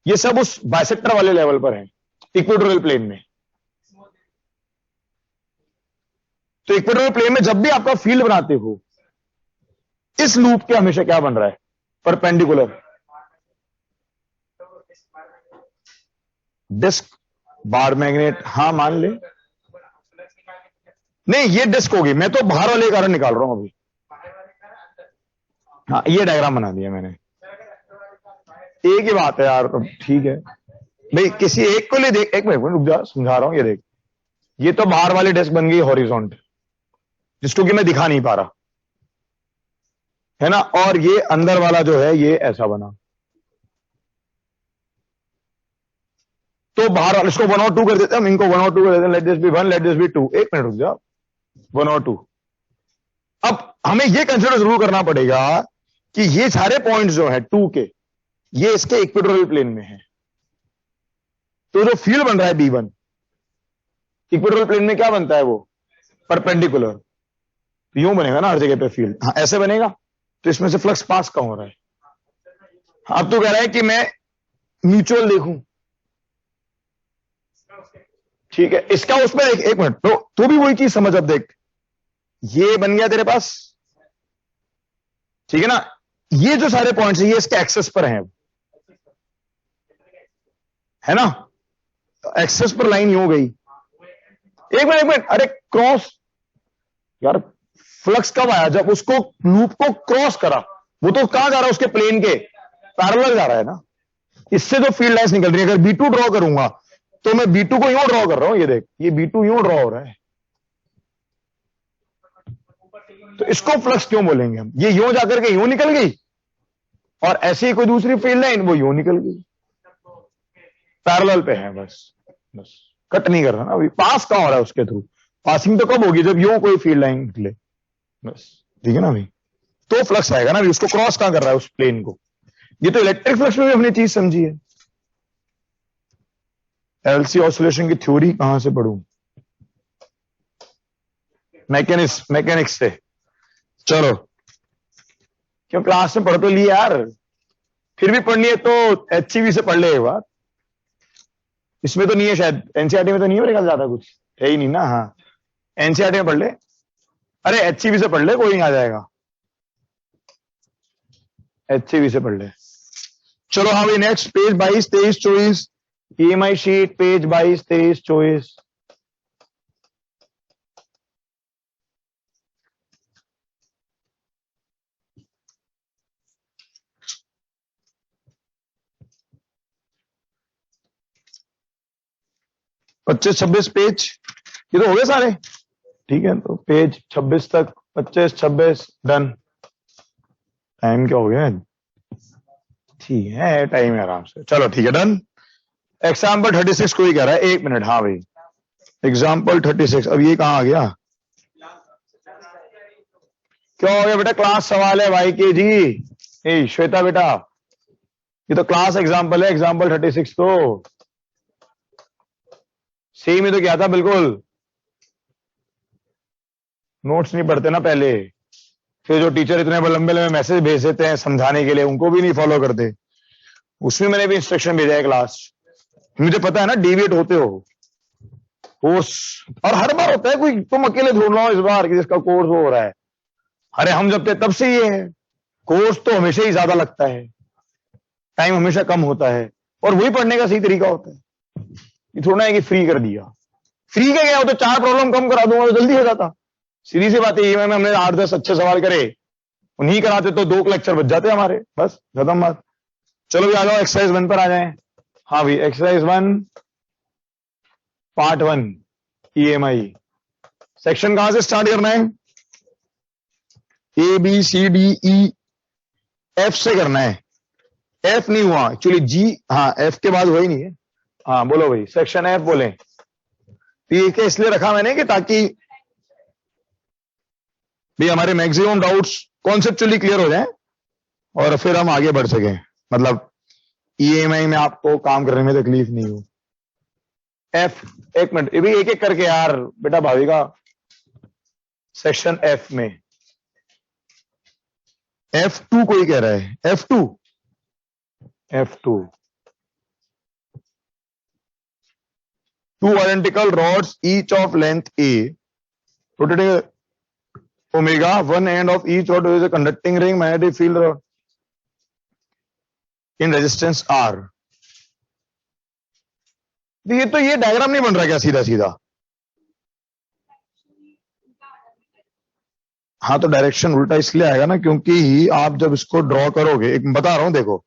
ये सब उस बाइसेक्टर वाले लेवल पर हैं, इक्वेटोरियल प्लेन में। तो इक्वेटोरियल प्लेन में जब भी आपका फील्ड बनाते हो, इस लूप के हमेशा क्या बन रहा है, परपेंडिकुलर डिस्क बार मैग्नेट, हाँ मान ले, नहीं ये डिस्क होगी, मैं तो बाहर वाले कारण निकाल रहा हूं अभी, हाँ ये डायग्राम बना दिया मैंने, एक ही बात है यार, ठीक है भाई, किसी एक को ले देख, एक मिनट रुक जा, समझा रहा हूं, ये देख, ये तो बाहर वाली डिस्क बन गई हॉरिजॉन्टल, जिसको कि मैं दिखा नहीं पा रहा है ना, और ये अंदर वाला जो है ये ऐसा बना, तो बाहर वाले इसको 1 और 2 कर देते हैं हम, इनको 1 और 2 कर देते हैं, let this be 1 let this be 2, एक मिनट रुक जा, 1 और 2। अब हमें ये कंसिडर जरूर करना पड़ेगा कि ये सारे पॉइंट्स जो है 2 के, ये इसके इक्वेटोरियल प्लेन में है, तो जो फील्ड बन रहा है B1 इक्वेटोरियल प्लेन में क्या बनता है, वो परपेंडिकुलर, तो यूं बनेगा ना हर जगह पे फील्ड, हाँ ऐसे बनेगा, तो इसमें से फ्लक्स पास कहां हो रहा है। अब तो कह रहा है कि मैं म्यूचुअल देखूं, ठीक है, इसका उसमें एक मिनट, तो भी वही चीज समझ, अब देख ये बन गया तेरे पास, ठीक है ना, ये जो सारे पॉइंट्स हैं ये इसके एक्सेस पर हैं, है ना, एक्सेस पर लाइन ही हो गई, एक मिनट, अरे क्रॉस यार, फ्लक्स कब आया, जब उसको लूप को क्रॉस करा, वो तो कहां जा रहा है, उसके प्लेन के पैरेलल जा रहा है ना, इससे जो फील्ड लाइंस निकल रही है, अगर B2 ड्रॉ करूंगा तो मैं B2 को यूं ड्रॉ कर रहा हूं, ये देख ये B2 यूं ड्रॉ हो रहा है, तो इसको फ्लक्स क्यों बोलेंगे हम, ये यूं जाकर के यूं निकल गई और ऐसे ही कोई दूसरी फील्ड लाइन वो यूं निकल गई, पैरेलल पे है, बस कट नहीं कर रहा ना, अभी पास कहां हो रहा है उसके थ्रू, पासिंग तो कब होगी, जब यूं कोई फील्ड लाइन निकले, बस ठीक है ना भाई, तो फ्लक्स आएगा ना, उसको क्रॉस कहां कर रहा है, उस प्लेन को। ये तो इलेक्ट्रिक फ्लक्स में भी अपनी चीज समझी है, एलसी ऑसिलेशन की थ्योरी कहां से पढ़ूं, मैकेनिक्स से, चलो, क्यों क्लास में पढ़ तो लिया यार, फिर भी पढ़नी है तो HCV से पढ़ ले एक बार। इसमें तो नहीं है शायद, एनसीईआरटी में तो नहीं है मेरे ख्याल ज्यादा कुछ है ही नहीं ना। हाँ, एनसीईआरटी में पढ़ ले, अरे HCV से पढ़ ले, कोई नहीं आ जाएगा, HCV से पढ़ ले। चलो हाँ भाई, next page 22, 23, 24, EMI sheet page 22, 23, 24। पच्चीस 26 पेज, ये तो हो गए सारे। ठीक है, तो पेज 26 तक, 25, 26 डन। टाइम क्या हो गया? ठीक है, टाइम है आराम से। चलो ठीक है, डन। एग्जाम्पल 36 कोई कह रहा है, 1 मिनट। हाँ भाई, एग्जाम्पल 36। अब ये कहाँ आ गया? क्या हो गया बेटा? क्लास सवाल है भाई के जी। ए श्वेता बेटा, ये तो क्लास एग्जाम्पल है, एग्जाम्पल 36 तो सी में तो क्या था, बिल्कुल नोट्स नहीं पढ़ते ना पहले, फिर जो टीचर इतने लंबे लंबे मैसेज भेज देते हैं समझाने के लिए, उनको भी नहीं फॉलो करते। उसमें मैंने भी इंस्ट्रक्शन भेजा है क्लास, मुझे पता है ना डिविएट होते हो कोर्स, और हर बार होता है, कोई तुम अकेले ढूंढ लो इस बार कि जिसका कोर्स हो रहा है। अरे हम जब थे तब से ये है, कोर्स तो हमेशा ही ज्यादा लगता है, टाइम हमेशा कम होता है, और वही पढ़ने का सही तरीका होता है। ये थोड़ा है कि फ्री कर दिया, फ्री का क्या हो तो 4 प्रॉब्लम कम करा दूंगा तो जल्दी हो जाता। सीधी सी बात है, में हमने 8-10 अच्छे सवाल करे, उन्हीं कराते तो 2 लेक्चर बच जाते हमारे, बस खत्म बात। चलो भी आ जाओ, एक्सरसाइज 1 पर आ जाए। हाँ भाई, एक्सरसाइज 1 पार्ट 1 EMI सेक्शन कहां से स्टार्ट करना है? ABCDEF से करना है। F नहीं हुआ एक्चुअली, G, हाँ F के बाद वही नहीं है। हाँ बोलो भाई, सेक्शन F बोले। ये क्या इसलिए रखा मैंने कि ताकि भी हमारे मैक्सिमम डाउट्स कॉन्सेप्चुअली क्लियर हो जाए और फिर हम आगे बढ़ सकें, मतलब EMI में आपको काम करने में तकलीफ नहीं हो। F, 1 मिनट, ये भी एक एक करके यार बेटा भाविका। सेक्शन F में F2 कोई कह रहा है, F2 2 identical rods each of length A rotating omega, one end of each rod is a conducting ring, magnetic field rod in resistance R। तो ये डायग्राम नहीं बन रहा क्या सीधा सीधा? हाँ, तो डायरेक्शन उल्टा इसलिए आएगा ना क्योंकि आप जब इसको ड्रॉ करोगे, एक बता रहा हूं देखो,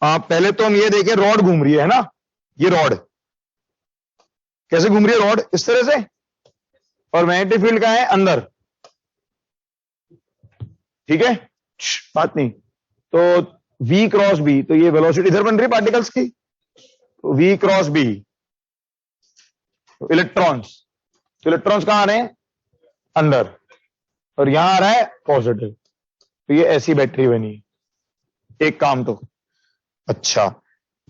आप पहले तो हम ये देखें, रॉड घूम रही है ना, ये रॉड कैसे घूम रही है? रॉड इस तरह से, और मैग्नेटिक फील्ड का है अंदर, ठीक है, बात नहीं। तो V क्रॉस B, तो ये वेलोसिटी इधर बन रही है पार्टिकल्स की, तो V क्रॉस B, इलेक्ट्रॉन्स, तो इलेक्ट्रॉन्स कहां आ रहे हैं? अंदर, और यहां आ रहा है पॉजिटिव, तो ये ऐसी बैटरी बनी। एक काम तो अच्छा,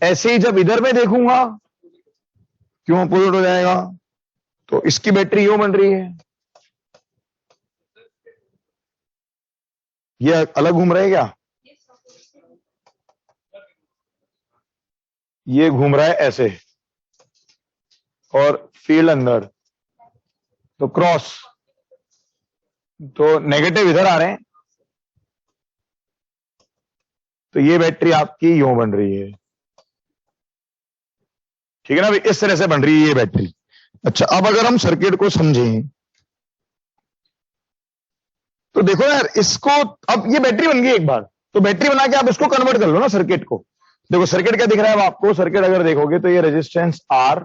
ऐसे ही जब इधर में देखूंगा क्यों अपोजिट हो जाएगा, तो इसकी बैटरी यूं बन रही है, ये अलग घूम रहा है क्या? ये घूम रहा है ऐसे, और फील्ड अंदर, तो क्रॉस, तो नेगेटिव इधर आ रहे हैं, तो ये बैटरी आपकी यूं बन रही है, ठीक है ना भाई, इस तरह से बन रही है ये बैटरी। अच्छा, अब अगर हम सर्किट को समझें तो देखो यार, इसको अब ये बैटरी बन गई एक बार, तो बैटरी बना के आप इसको कन्वर्ट कर लो ना सर्किट को। देखो सर्किट क्या दिख रहा है आपको, सर्किट अगर देखोगे तो ये रेजिस्टेंस R,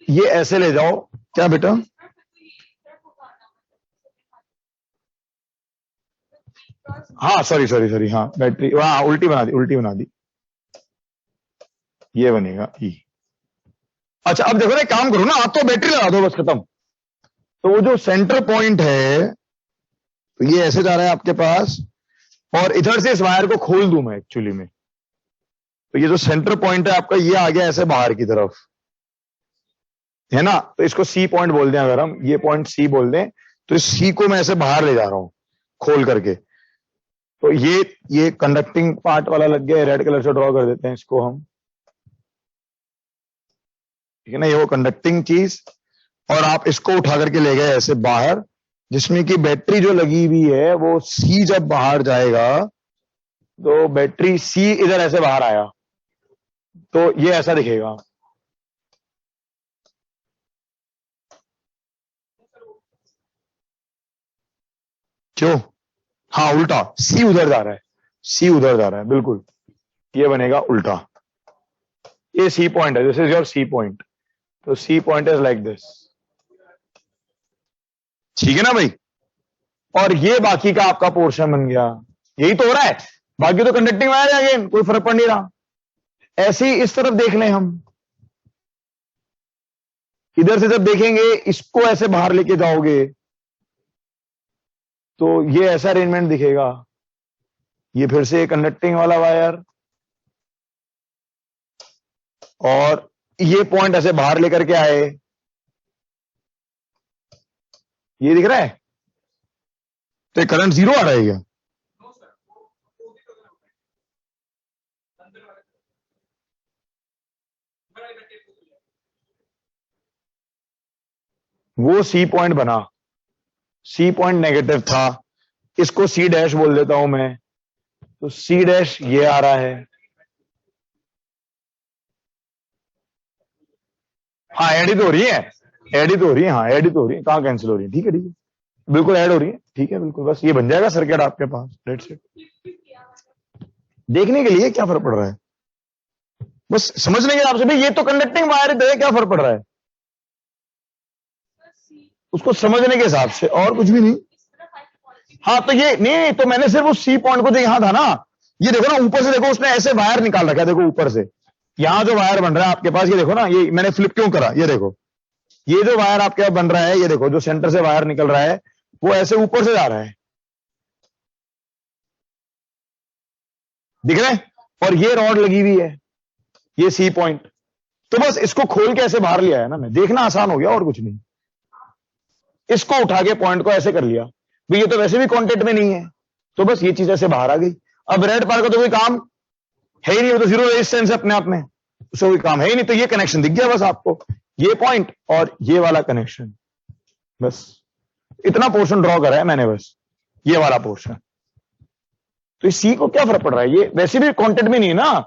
ये ऐसे ले जाओ, क्या बेटा? हाँ सॉरी, हाँ बैटरी, हाँ उल्टी बना दी, ये बनेगा E। अच्छा, अब देखो ना, काम करो ना, आप तो बैटरी लगा दो बस, खत्म। तो वो जो सेंटर पॉइंट है, तो ये ऐसे जा रहा है आपके पास, और इधर से इस वायर को खोल दूं मैं एक्चुअली में, तो ये जो सेंटर पॉइंट है आपका, ये आ गया ऐसे बाहर की तरफ, है ना, तो इसको सी पॉइंट बोल दें, अगर हम ये पॉइंट सी बोल दें तो इस सी को मैं ऐसे बाहर ले जा रहा हूं खोल करके, तो ये कंडक्टिंग पार्ट वाला लग गया, रेड कलर से ड्रॉ कर देते हैं इसको हम, ठीक है ना, ये वो कंडक्टिंग चीज, और आप इसको उठा करके ले गए ऐसे बाहर, जिसमें कि बैटरी जो लगी हुई है वो सी जब बाहर जाएगा तो बैटरी सी इधर ऐसे बाहर आया तो ये ऐसा दिखेगा, क्यों, हाँ उल्टा, सी उधर जा रहा है, सी उधर जा रहा है, बिल्कुल ये बनेगा उल्टा, ये सी पॉइंट है, this is your C point, तो C point is like this, ठीक है ना भाई, और ये बाकी का आपका पोर्शन बन गया, यही तो हो रहा है, बाकी तो कंडक्टिंग वायर है, अगेन कोई फर्क पड़ नहीं रहा, ऐसे ही इस तरफ देख लें हम, इधर से जब देखेंगे इसको ऐसे बाहर लेके जाओगे तो ये ऐसा अरेंजमेंट दिखेगा, ये फिर से कंडक्टिंग वाला वायर, और ये पॉइंट ऐसे बाहर लेकर के आए, ये दिख रहा है, तो करंट जीरो आ रहा है क्या, वो सी पॉइंट बना, सी पॉइंट नेगेटिव था, इसको सी डैश बोल देता हूं मैं, तो सी डैश ये आ रहा है, हाँ ऐड ही तो हो रही है, ऐड ही तो हो रही है, हाँ ऐड ही तो हो रही है, कहां कैंसिल हो रही है, ठीक है ठीक है, बिल्कुल ऐड हो रही है, ठीक है बिल्कुल, बस ये बन जाएगा सर्किट आपके पास, डेट्स इट, देखने के लिए क्या फर्क पड़ रहा है, बस समझने के आपसे, भाई ये तो कंडक्टिंग वायर है, क्या फर्क पड़ रहा है, उसको समझने के हिसाब से, और कुछ भी नहीं, हाँ तो ये नहीं, तो मैंने सिर्फ उस सी पॉइंट को जो यहां था ना, ये देखो ना ऊपर से देखो, उसने ऐसे वायर निकाल रखा है, देखो ऊपर से यहां जो वायर बन रहा है आपके पास, ये देखो ना, ये मैंने फ्लिप क्यों करा, ये देखो, ये जो वायर आपके पास बन रहा है, ये देखो जो सेंटर से वायर निकल रहा है वो ऐसे ऊपर से जा रहा है, दिख रहा है, और ये रॉड लगी हुई है, ये सी पॉइंट, तो बस इसको खोल के ऐसे बाहर लिया है ना, मैं देखना आसान हो गया और कुछ नहीं, इसको उठा के पॉइंट को ऐसे कर लिया, भाई ये तो वैसे भी कांटेक्ट में नहीं है, तो बस ये चीज ऐसे बाहर आ गई, अब रेड पार का तो कोई काम है ही नहीं, वो तो जीरो रेजिस्टेंस है अपने आप में, उससे कोई काम है ही नहीं, तो ये कनेक्शन दिख गया बस आपको, ये पॉइंट और ये वाला कनेक्शन, बस इतना पोर्शन ड्रॉ करा है मैंने, बस ये वाला पोर्शन, तो इस सी को क्या फर्क पड़ रहा है, ये वैसे भी कांटेक्ट में नहीं है ना,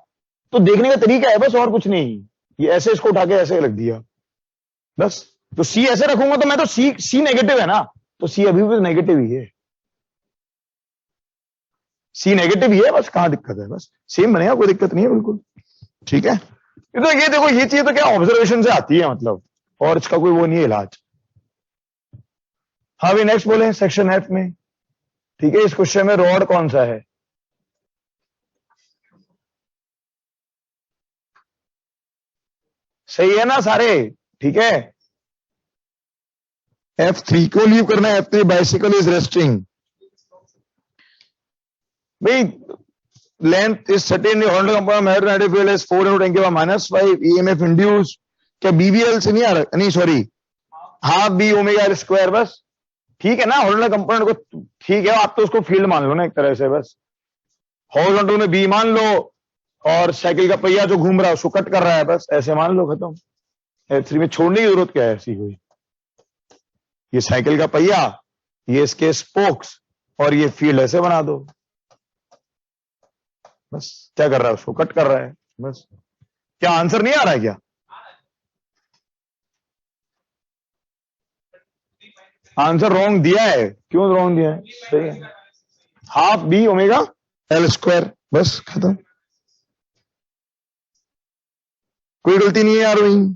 तो देखने का तरीका है बस, और कुछ नहीं, ये ऐसे इसको उठा के ऐसे रख दिया बस, तो सी ऐसे रखूंगा तो मैं तो सी नेगेटिव है ना, तो सी अभी भी नेगेटिव ही है, सी नेगेटिव ही है, बस कहां दिक्कत है, बस सेम बनेगा, कोई दिक्कत नहीं है बिल्कुल, ठीक है, तो ये देखो ये चीज तो क्या ऑब्जर्वेशन से आती है मतलब, और इसका कोई वो नहीं है इलाज, हाँ भी नेक्स्ट बोले सेक्शन एफ में, ठीक है, इस क्वेश्चन में रॉड कौन सा है, सही है ना सारे, ठीक है, F3 को लीव करना है, F3 बाइसिकल इज रेस्टिंग, भाई length is certain, horizontal component magnetic field is 4 × 10⁻⁵ EMF induce, क्या BBL से नहीं आ रहा, नहीं sorry, half B omega square, बस ठीक है ना, हॉरिजॉन्टल कंपोनेंट को ठीक है, आप तो उसको फील्ड मान लो ना एक तरह से, बस हॉरिजॉन्टल में बी मान लो, और साइकिल का पहिया जो घूम रहा है उसको कट कर रहा है, बस ऐसे मान लो, खत्म, F3 में छोड़ने की जरूरत क्या है ऐसी कोई, ये साइकिल का पहिया, ये इसके स्पोक्स, और ये फील्ड ऐसे बना दो, बस क्या कर रहा है, उसको कट कर रहा है, बस, क्या आंसर नहीं आ रहा है क्या, आंसर रॉन्ग दिया है, क्यों रॉन्ग दिया है, सही है, half B omega L square, बस खत्म, कोई गलती नहीं है यार वही,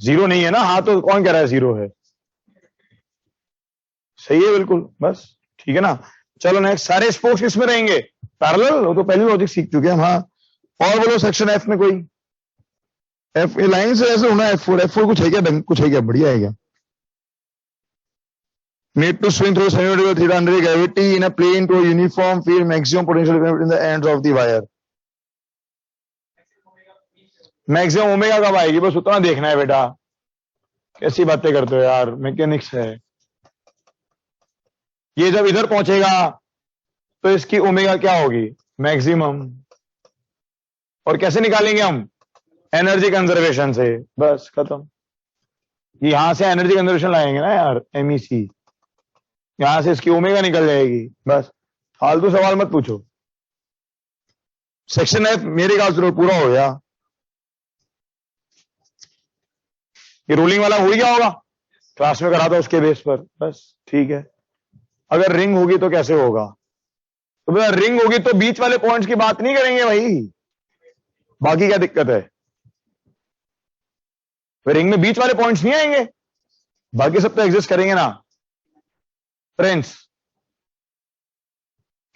जीरो नहीं है ना, हाँ तो कौन कह रहा है जीरो है, सही है बिल्कुल, बस ठीक है ना, चलो नेक्स्ट, सारे स्पोक्स किसमें रहेंगे, पैरेलल, वो तो पहली लॉजिक सीख चुके हैं हम, हाँ, और बोलो सेक्शन एफ में कोई, एफ लाइन से ऐसे होना है, F4 कुछ है क्या, कुछ है क्या, बढ़िया है क्या, Need to swing through sinusoidal theta under gravity in a plane to a uniform field, maximum potential difference in the ends of the wire. Maximum omega कब आएगी, बस उतना देखना है बेटा. कैसी बातें करते हो यार, मैकेनिक्स है ये. जब इधर पहुंचेगा तो इसकी ओमेगा क्या होगी, मैक्सिमम. और कैसे निकालेंगे हम, एनर्जी कंजर्वेशन से. बस खत्म. यहां से एनर्जी कंजर्वेशन लाएंगे ना यार, एमईसी. यहां से इसकी ओमेगा निकल जाएगी. बस फालतू सवाल मत पूछो. सेक्शन एफ मेरे ख्याल से पूरा हो गया. ये रोलिंग वाला हो ही गया होगा, क्लास में करा था उसके बेस पर. बस ठीक है. अगर रिंग होगी तो कैसे होगा, तो भैया रिंग होगी तो बीच वाले पॉइंट्स की बात नहीं करेंगे भाई. बाकी क्या दिक्कत है, तो रिंग में बीच वाले पॉइंट्स नहीं आएंगे, बाकी सब तो एग्जिस्ट करेंगे ना फ्रेंड्स.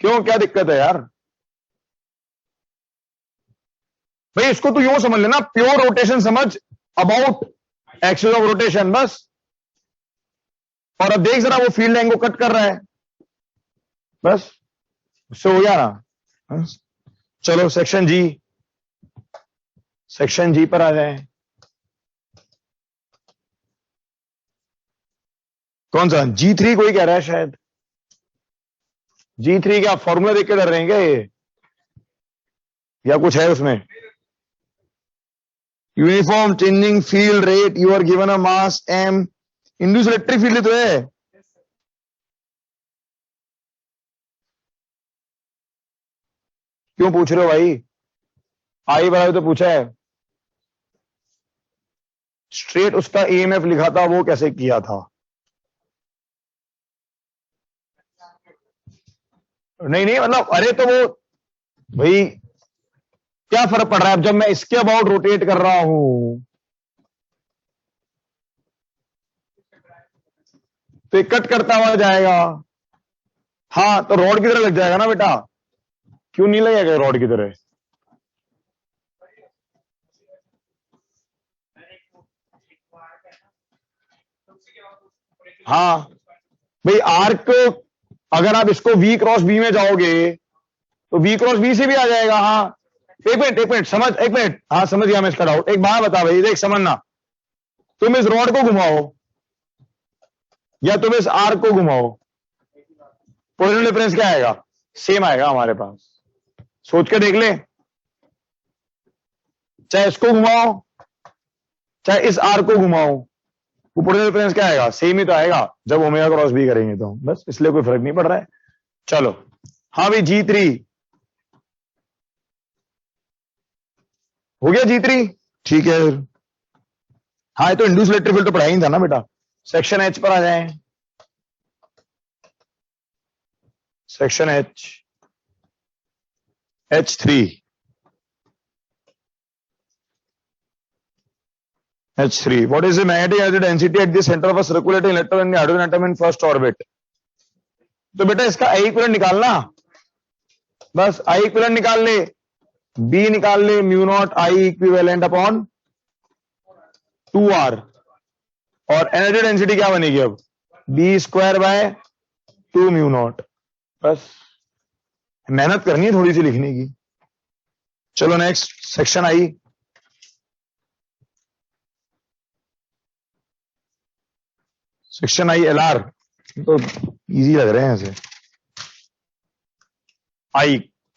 क्यों, क्या दिक्कत है यार भाई. इसको तो यूं समझ लेना, प्योर रोटेशन समझ, अबाउट एक्सिस ऑफ रोटेशन बस. और अब देख जरा वो फील्ड लाइन को कट कर रहा है, बस उससे हो गया ना. चलो सेक्शन जी, सेक्शन जी पर आ जाए. कौन सा G3 कोई कह रहा है शायद. G3 क्या फॉर्मूला देख के कर रहे हैं क्या ये, या कुछ है उसमें. Uniform changing field rate, you are given a mass m, induce electric field तो है. क्यों पूछ रहे हो भाई, आई बराबर तो पूछा है. स्ट्रेट उसका ईएमएफ लिखा था, वो कैसे किया था. नहीं नहीं मतलब, अरे तो वो भाई क्या फर्क पड़ रहा है, अब जब मैं इसके अबाउट रोटेट कर रहा हूं तो एक कट करता हुआ जाएगा. हाँ तो रॉड की तरह लग जाएगा ना बेटा. क्यों नहीं लगेगा रॉड की तरह. हाँ भाई आर्क, अगर आप इसको V क्रॉस B में जाओगे तो V क्रॉस B से भी आ जाएगा. हाँ एक मिनट एक मिनट समझ, एक मिनट. हाँ समझ गया मैं इसका डाउट. एक बात बता भाई, देख समझना, तुम इस रॉड को घुमाओ या तुम इस आर्क को घुमाओ, पोजिशन डिफरेंस क्या आएगा, सेम आएगा हमारे पास. सोच के देख ले, चाहे इसको घुमाओ चाहे इस आर्क को घुमाओ, वो पोजिशन डिफरेंस क्या आएगा, सेम ही तो आएगा जब ओमेगा क्रॉस B करेंगे तो. बस इसलिए कोई फर्क नहीं पड़ रहा है. चलो हाँ भाई G3 हो गया. G3 ठीक है. हाँ ये तो इंड्यूस इलेक्ट्रिक फील्ड तो पढ़ा ही था ना बेटा. सेक्शन H पर आ जाए. Section H, H3, H3. What is the magnetic energy density at the center of a circulating electron in the hydrogen atom in first orbit? तो बेटा इसका I इक्विवेलेंट निकालना, बस I इक्विवेलेंट निकाल ले, B निकाल ले, mu naught I equivalent upon 2R. और एनर्जी डेंसिटी क्या बनेगी अब, B square by 2 mu naught. बस मेहनत करनी है थोड़ी सी लिखने की. चलो next section I. Section I LR तो इजी लग रहे हैं ऐसे.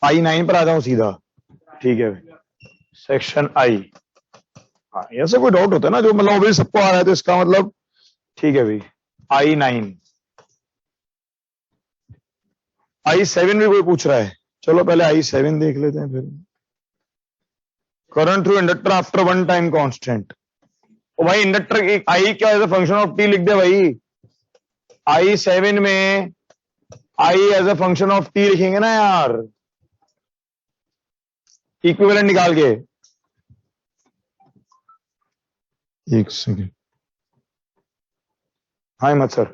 I9 पर आ जाऊं सीधा. ठीक है सेक्शन I. हाँ ऐसे कोई डाउट होता है ना, जो मतलब अभी सबको आ रहा है तो इसका मतलब ठीक है भाई. I9, I7 भी कोई पूछ रहा है. चलो पहले I7 देख लेते हैं फिर. Current through inductor after one time constant. ओ भाई इंडक्टर I क्या as a function of T लिख दे भाई. I7 में I as a function of T लिखेंगे ना यार, इक्विवेलेंट निकाल के. एक सेकेंड. हाँ मत सर.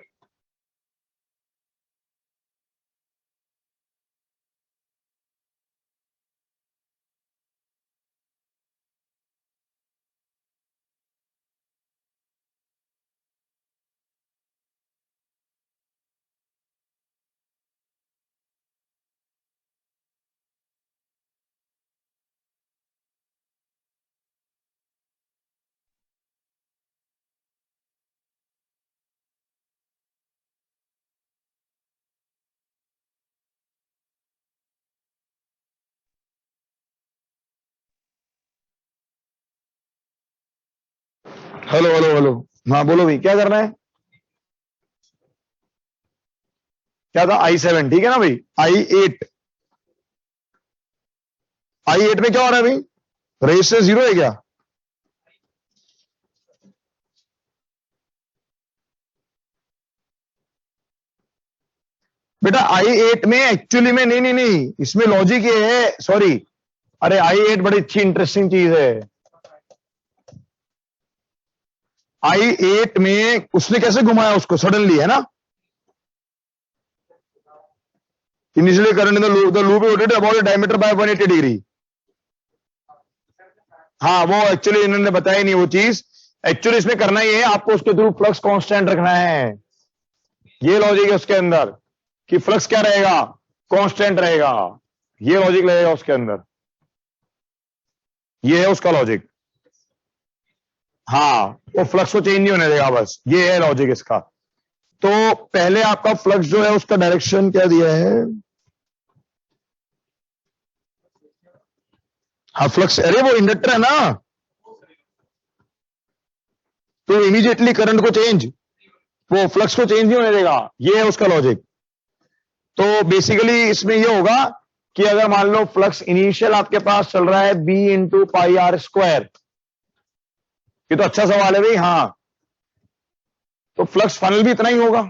Hello hello hello. हाँ बोलो भाई, क्या करना है? क्या था? I7, ठीक है ना भाई? I8, I8 में क्या हो रहा है भाई? रजिस्टर 0 है क्या? बेटा I8 में एक्चुअली में नहीं नहीं नहीं, इसमें लॉजिक ये है, सॉरी, अरे I8 बड़ी अच्छी इंटरेस्टिंग चीज है। I8 में उसने कैसे घुमाया उसको सडनली, है ना? Initially current in the loop rotated about the diameter by 180 degree. हाँ वो एक्चुअली इन्होंने बताया नहीं वो चीज। एक्चुअली इसमें करना ही है, आपको उसके थ्रू फ्लक्स कांस्टेंट रखना है। ये लॉजिक है उसके अंदर कि फ्लक्स क्या रहेगा? कांस्टेंट रहेगा। ये लॉजिक लगेगा उसके अंदर, ये है उसका लॉजिक। हाँ, वो फ्लक्स को चेंज नहीं होने देगा, बस ये है लॉजिक इसका। तो पहले आपका फ्लक्स जो है उसका डायरेक्शन क्या दिया है? हाँ फ्लक्स, अरे वो इंडक्टर है ना, तो इमीडिएटली करंट को चेंज, वो फ्लक्स को चेंज नहीं होने देगा, ये है उसका लॉजिक। तो बेसिकली इसमें ये होगा कि अगर मान लो फ्लक्स इनिशियल आपके पास चल रहा है B into pi r square, ये तो अच्छा सवाल है भाई। हाँ, तो फ्लक्स फाइनल भी इतना ही होगा।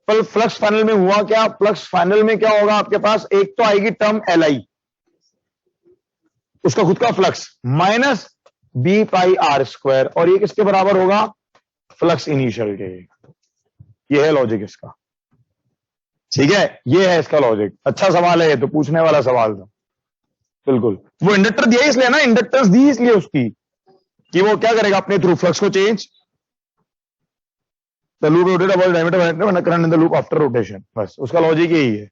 पर फ्लक्स फाइनल में हुआ क्या? फ्लक्स फाइनल में क्या होगा आपके पास? एक तो आएगी टर्म एल आई, उसका खुद का flux, minus B pi r square, और ये किसके बराबर होगा? फ्लक्स इनिशियल के। ये है लॉजिक इसका, ठीक है? ये है इसका लॉजिक। अच्छा सवाल है ये, तो पूछने वाला सवाल था बिल्कुल। वो इंडक्टर दिया इसलिए ना, इंडक्टेंस दी इसलिए उसकी, कि वो क्या करेगा अपने थ्रू फ्लक्स को change. The loop rotate about diameter current in the loop after rotation, बस उसका लॉजिक यही है,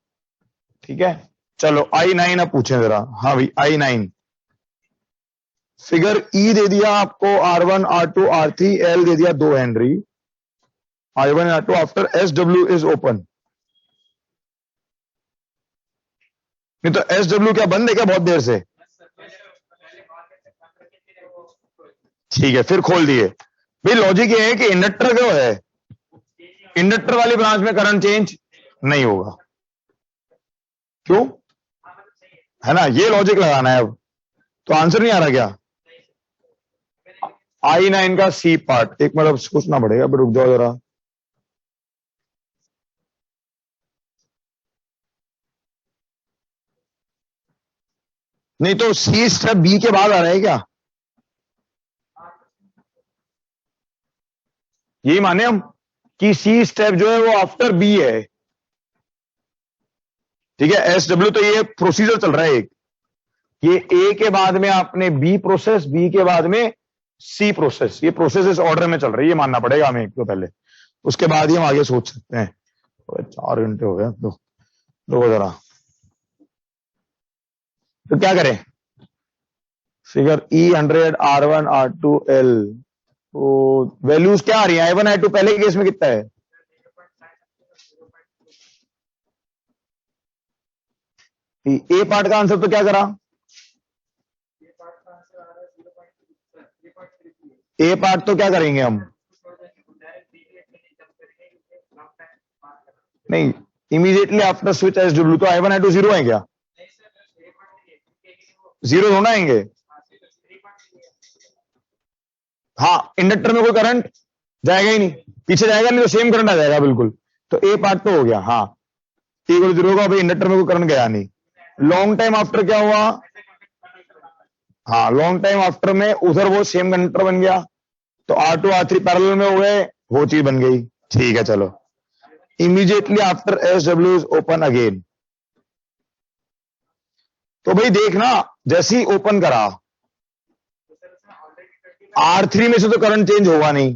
ठीक है? चलो I9 अब पूछें जरा। हाँ भाई I9 फिगर ई दे दिया आपको, R1 R2 R3 L दे दिया 2 Henry, I1 R2 after SW is open. नहीं तो SW क्या बंद है क्या बहुत देर से? ठीक है, फिर खोल दिए। भाई लॉजिक ये है कि इंडक्टर जो है, इंडक्टर वाली ब्रांच में करंट चेंज नहीं होगा। क्यों? है ना, ये लॉजिक लगाना है अब। तो आंसर नहीं आ रहा क्या? I9 का सी पार्ट, एक मतलब सोचना पड़ेगा, रुक जाओ जरा। नहीं तो सी स्टेप बी के बाद आ रहा है क्या? यही माने हम कि सी स्टेप जो है वो आफ्टर बी है, ठीक है? SW तो ये प्रोसीजर चल रहा है एक, ये ए के बाद में आपने बी प्रोसेस, बी के बाद में सी प्रोसेस, ये प्रोसेस इस ऑर्डर में चल रही है, ये मानना पड़ेगा हमें एक तो पहले, उसके बाद ही हम आगे सोच सकते हैं। 4 घंटे हो गए, दो जरा। तो क्या करें? Figure E100 R1 R2 L, तो वैल्यूज क्या आ रही है? I1 I2 पहले केस में कितना है? ए पार्ट का आंसर तो क्या करा? ए पार्ट तो क्या करेंगे हम? नहीं, इमीडिएटली आफ्टर स्विच SW, तो I1 I2 जीरो है क्या? जीरो होना आएंगे। हाँ, इंडक्टर में कोई करंट जाएगा ही नहीं, पीछे जाएगा नहीं, तो सेम करंट आ जाएगा बिल्कुल। तो ए पार्ट तो हो गया। हाँ, टी को जीरो होगा, भाई इंडक्टर में कोई करंट गया नहीं। लॉन्ग टाइम आफ्टर क्या हुआ? हाँ, लॉन्ग टाइम आफ्टर में उधर वो सेम कंडक्टर बन गया, तो R2 R3 पैरेलल में हो गए, वो चीज बन गई। ठीक है, चलो। Immediately after SW is open again, तो भाई देखना, जैसे ही ओपन करा R3 में से तो करंट चेंज होगा नहीं,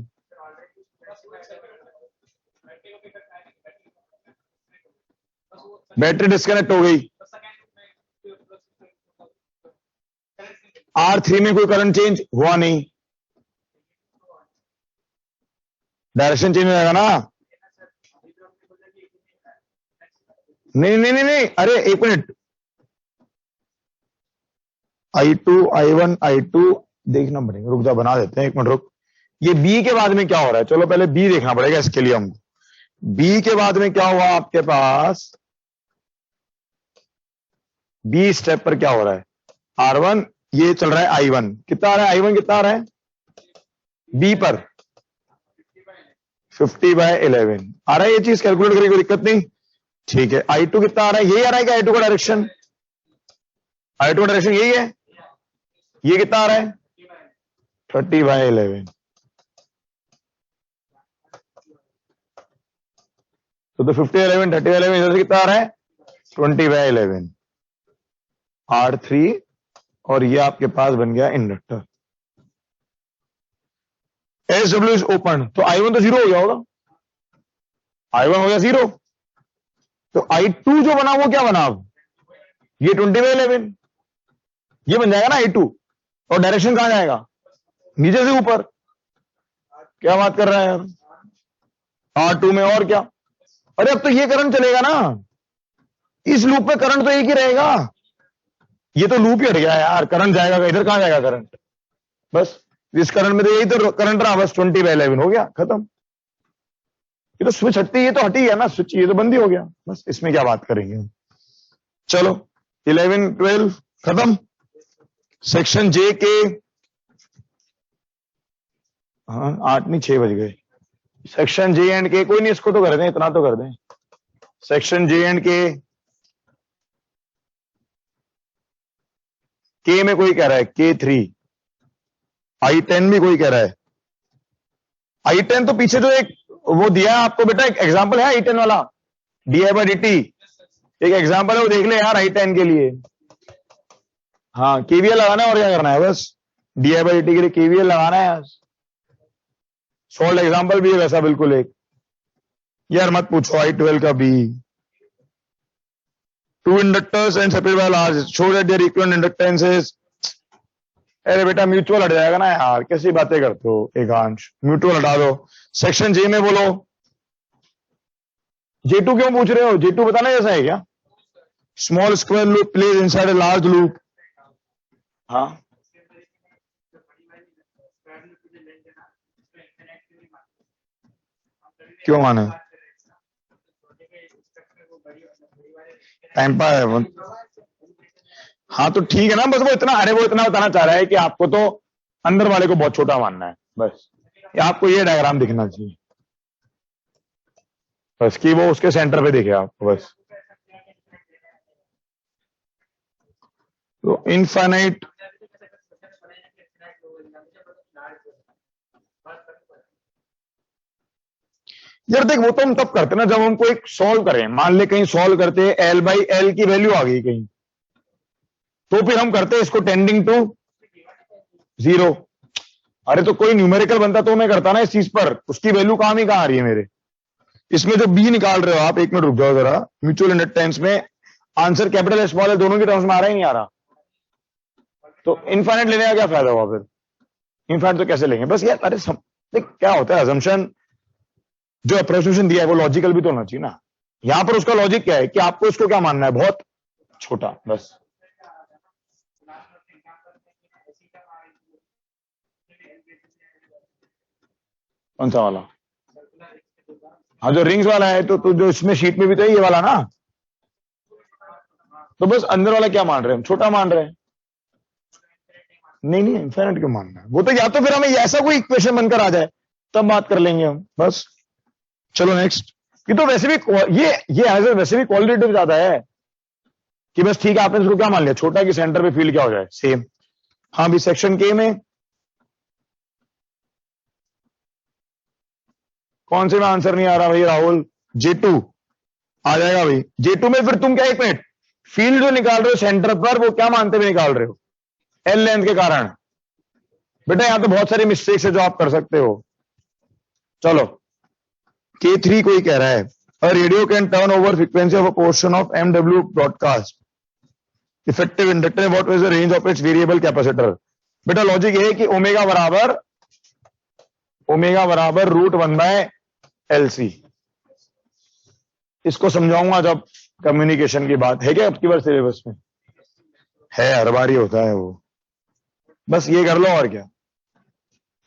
बैटरी डिस्कनेक्ट हो गई, R3 में कोई करंट चेंज हुआ नहीं, डायरेक्शन चेंज हो जाएगा ना? नहीं नहीं नहीं नहीं, अरे एक मिनट, I2 I1 I2 देखना पड़ेगा, रुक जा, बना देते हैं, एक मिनट रुक। ये बी के बाद में क्या हो रहा है, चलो पहले बी देखना पड़ेगा इसके लिए हमको। बी के बाद में क्या हुआ आपके पास, बी स्टेप पर क्या हो रहा है, R1 ये चल रहा है I1, कितना आ रहा है I1, कितना आ रहा है बी पर 50/11 आ रहा है, ये चीज कैलकुलेट करेगी, कोई दिक्कत नहीं, ठीक है। I2 कितना आ रहा है, यही आ रहा है क्या I2 का डायरेक्शन, I2 का डायरेक्शन यही है, ये कितना आ रहा है 30/11, तो 50/11 30/11 इधर से कितना आ रहा है 20/11 R3, और ये आपके पास बन गया इंडक्टर। SW इज ओपन, तो I1 तो 0 हो गया होगा, I1 हो गया 0, तो I2 जो बना वो क्या बना, अब ये 20/11 ये बन जाएगा ना I2, और डायरेक्शन कहां जाएगा, नीचे से ऊपर, क्या बात कर रहा है यार, R2 में, और क्या, अरे अब तो ये करंट चलेगा ना, इस लूप में करंट तो एक ही रहेगा, ये तो लूप ही हट गया यार, करंट जाएगा इधर, कहां जाएगा करंट, बस इस करंट में तो यही तो करंट रहा, बस 20/11 हो गया खत्म, ये तो स्विच हटती, ये तो हटी है ना स्विच, ये तो बंद ही हो गया, बस इसमें क्या बात करेंगे हम। चलो 11 12 खत्म। सेक्शन जे के, हाँ 8 नहीं 6 बज गए, सेक्शन जे एंड के, कोई नहीं इसको तो कर दें, इतना तो कर दें, सेक्शन जे एंड के में कोई कह रहा है K3, I10 भी कोई कह रहा है, I10 तो पीछे जो एक वो दिया है आपको बेटा, एक एग्जांपल है I10 वाला, di/dt एक एग्जांपल है, वो देख ले यार I10 के लिए, हाँ KVL लगाना है और क्या करना है, बस di/dt के लिए KVL लगाना है यार, सॉल्व एग्जांपल भी है वैसा बिल्कुल एक, यार मत पूछो I12 का भी, two inductors and separated by large show that their equivalent inductances, अरे बेटा म्यूचुअल हट जाएगा ना यार, कैसी बातें करते हो एकांश, म्यूचुअल हटा दो। सेक्शन जे में बोलो, J2 क्यों पूछ रहे हो, J2 बताना जैसा है क्या, small square loop place inside a large loop, हाँ क्यों माने, टाइम पास है, हाँ तो ठीक है ना, बस वो इतना, अरे वो इतना बताना चाह रहा है कि आपको तो अंदर वाले को बहुत छोटा मानना है, बस आपको ये डायग्राम दिखना चाहिए, बस कि वो उसके सेंटर पे दिखे आपको, बस तो इनफाइनाइट, यार देख वो तो हम तब करते ना जब हमको एक सॉल्व करें, मान ले कहीं सॉल्व करते L/L की वैल्यू आ गई कहीं, तो फिर हम करते इसको टेंडिंग टू 0, अरे तो कोई न्यूमेरिकल बनता तो मैं करता ना इस चीज पर, उसकी वैल्यू कहां आ रही है मेरे, इसमें जो बी निकाल रहे हो आप, एक मिनट रुक जाओ जरा, म्यूचुअल इंडक्टेंस में आंसर कैपिटल स्मॉल दोनों की टर्म्स में आ रहा ही नहीं आ रहा, तो इनफाइनाइट लेने का क्या फायदा हुआ फिर, इनफाइनाइट तो कैसे लेंगे, बस यार अरे देख क्या होता है, अजम्पशन जो अप्रोक्सीमेशन दिया है वो लॉजिकल भी तो होना चाहिए ना, यहां पर उसका लॉजिक क्या है कि आपको इसको क्या मानना है, बहुत छोटा, बस कौन सा वाला, हाँ जो रिंग्स वाला है, तो जो इसमें शीट में भी तो है ये वाला ना, तो बस अंदर वाला क्या मान रहे हैं हम, छोटा मान रहे हैं, नहीं इनफाइनाइट क्यों मानना है, वो तो या तो फिर हमें ऐसा कोई इक्वेशन बनकर आ जाए तब बात कर लेंगे हम, बस चलो नेक्स्ट। ये तो वैसे भी ये वैसे भी क्वालिटेटिव ज्यादा है कि बस ठीक है आपने इसको क्या मान लिया, छोटा कि सेंटर पे फील्ड क्या हो जाए सेम, हाँ भी सेक्शन के में कौन से में आंसर नहीं आ रहा भाई राहुल, J2 आ जाएगा भाई, J2 में फिर तुम क्या, एक मिनट, फील्ड जो निकाल रहे हो सेंटर पर वो क्या मानते हुए निकाल रहे हो, L लेंथ के कारण, बेटा यहां तो बहुत सारी मिस्टेक्स है जो आप कर सकते हो। चलो K3 कोई कह रहा है, a radio can turn over frequency of a portion of MW broadcast effective inductor, what is the range of its variable capacitor, बेटा लॉजिक ये है कि ओमेगा बराबर √1/LC, इसको समझाऊंगा जब कम्युनिकेशन की बात है, क्या आपकी बार सिलेबस में है, हर बार ही होता है वो, बस ये कर लो और क्या,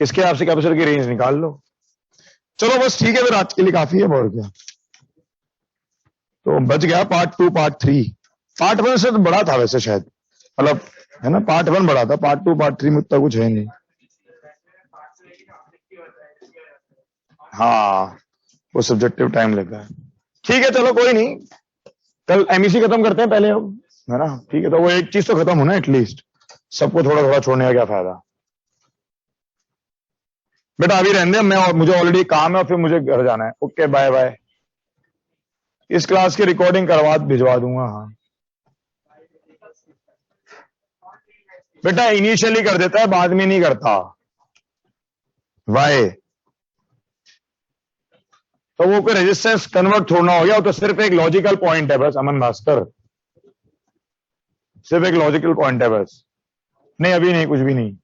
इसके आपसे कैपेसिटर की रेंज निकाल लो। चलो बस ठीक है, फिर आज के लिए काफी है, और क्या। तो बच गया पार्ट 2 पार्ट 3। पार्ट 1 से तो बड़ा था वैसे शायद, मतलब है ना, पार्ट 1 बड़ा था, पार्ट 2 पार्ट 3 में उतना कुछ है नहीं। हाँ वो सब्जेक्टिव टाइम लेता है। ठीक है चलो कोई नहीं, कल एमईसी खत्म करते हैं पहले अब, है ना। ठीक है, तो वो एक चीज तो खत्म होना एटलीस्ट, सबको थोड़ा थोड़ा छोड़ने का क्या फायदा। बेटा अभी रहने दे, मैं मुझे ऑलरेडी काम है और फिर मुझे घर जाना है। Okay bye bye. इस क्लास की रिकॉर्डिंग करवा भिजवा दूंगा। हाँ बेटा इनिशियली कर देता है, बाद में नहीं करता। वाई? तो वो कोई रेजिस्टेंस कन्वर्ट थोड़ा हो गया, वो तो सिर्फ एक लॉजिकल पॉइंट है बस अमन भास्कर, सिर्फ एक लॉजिकल पॉइंट है बस। नहीं अभी नहीं, कुछ भी नहीं।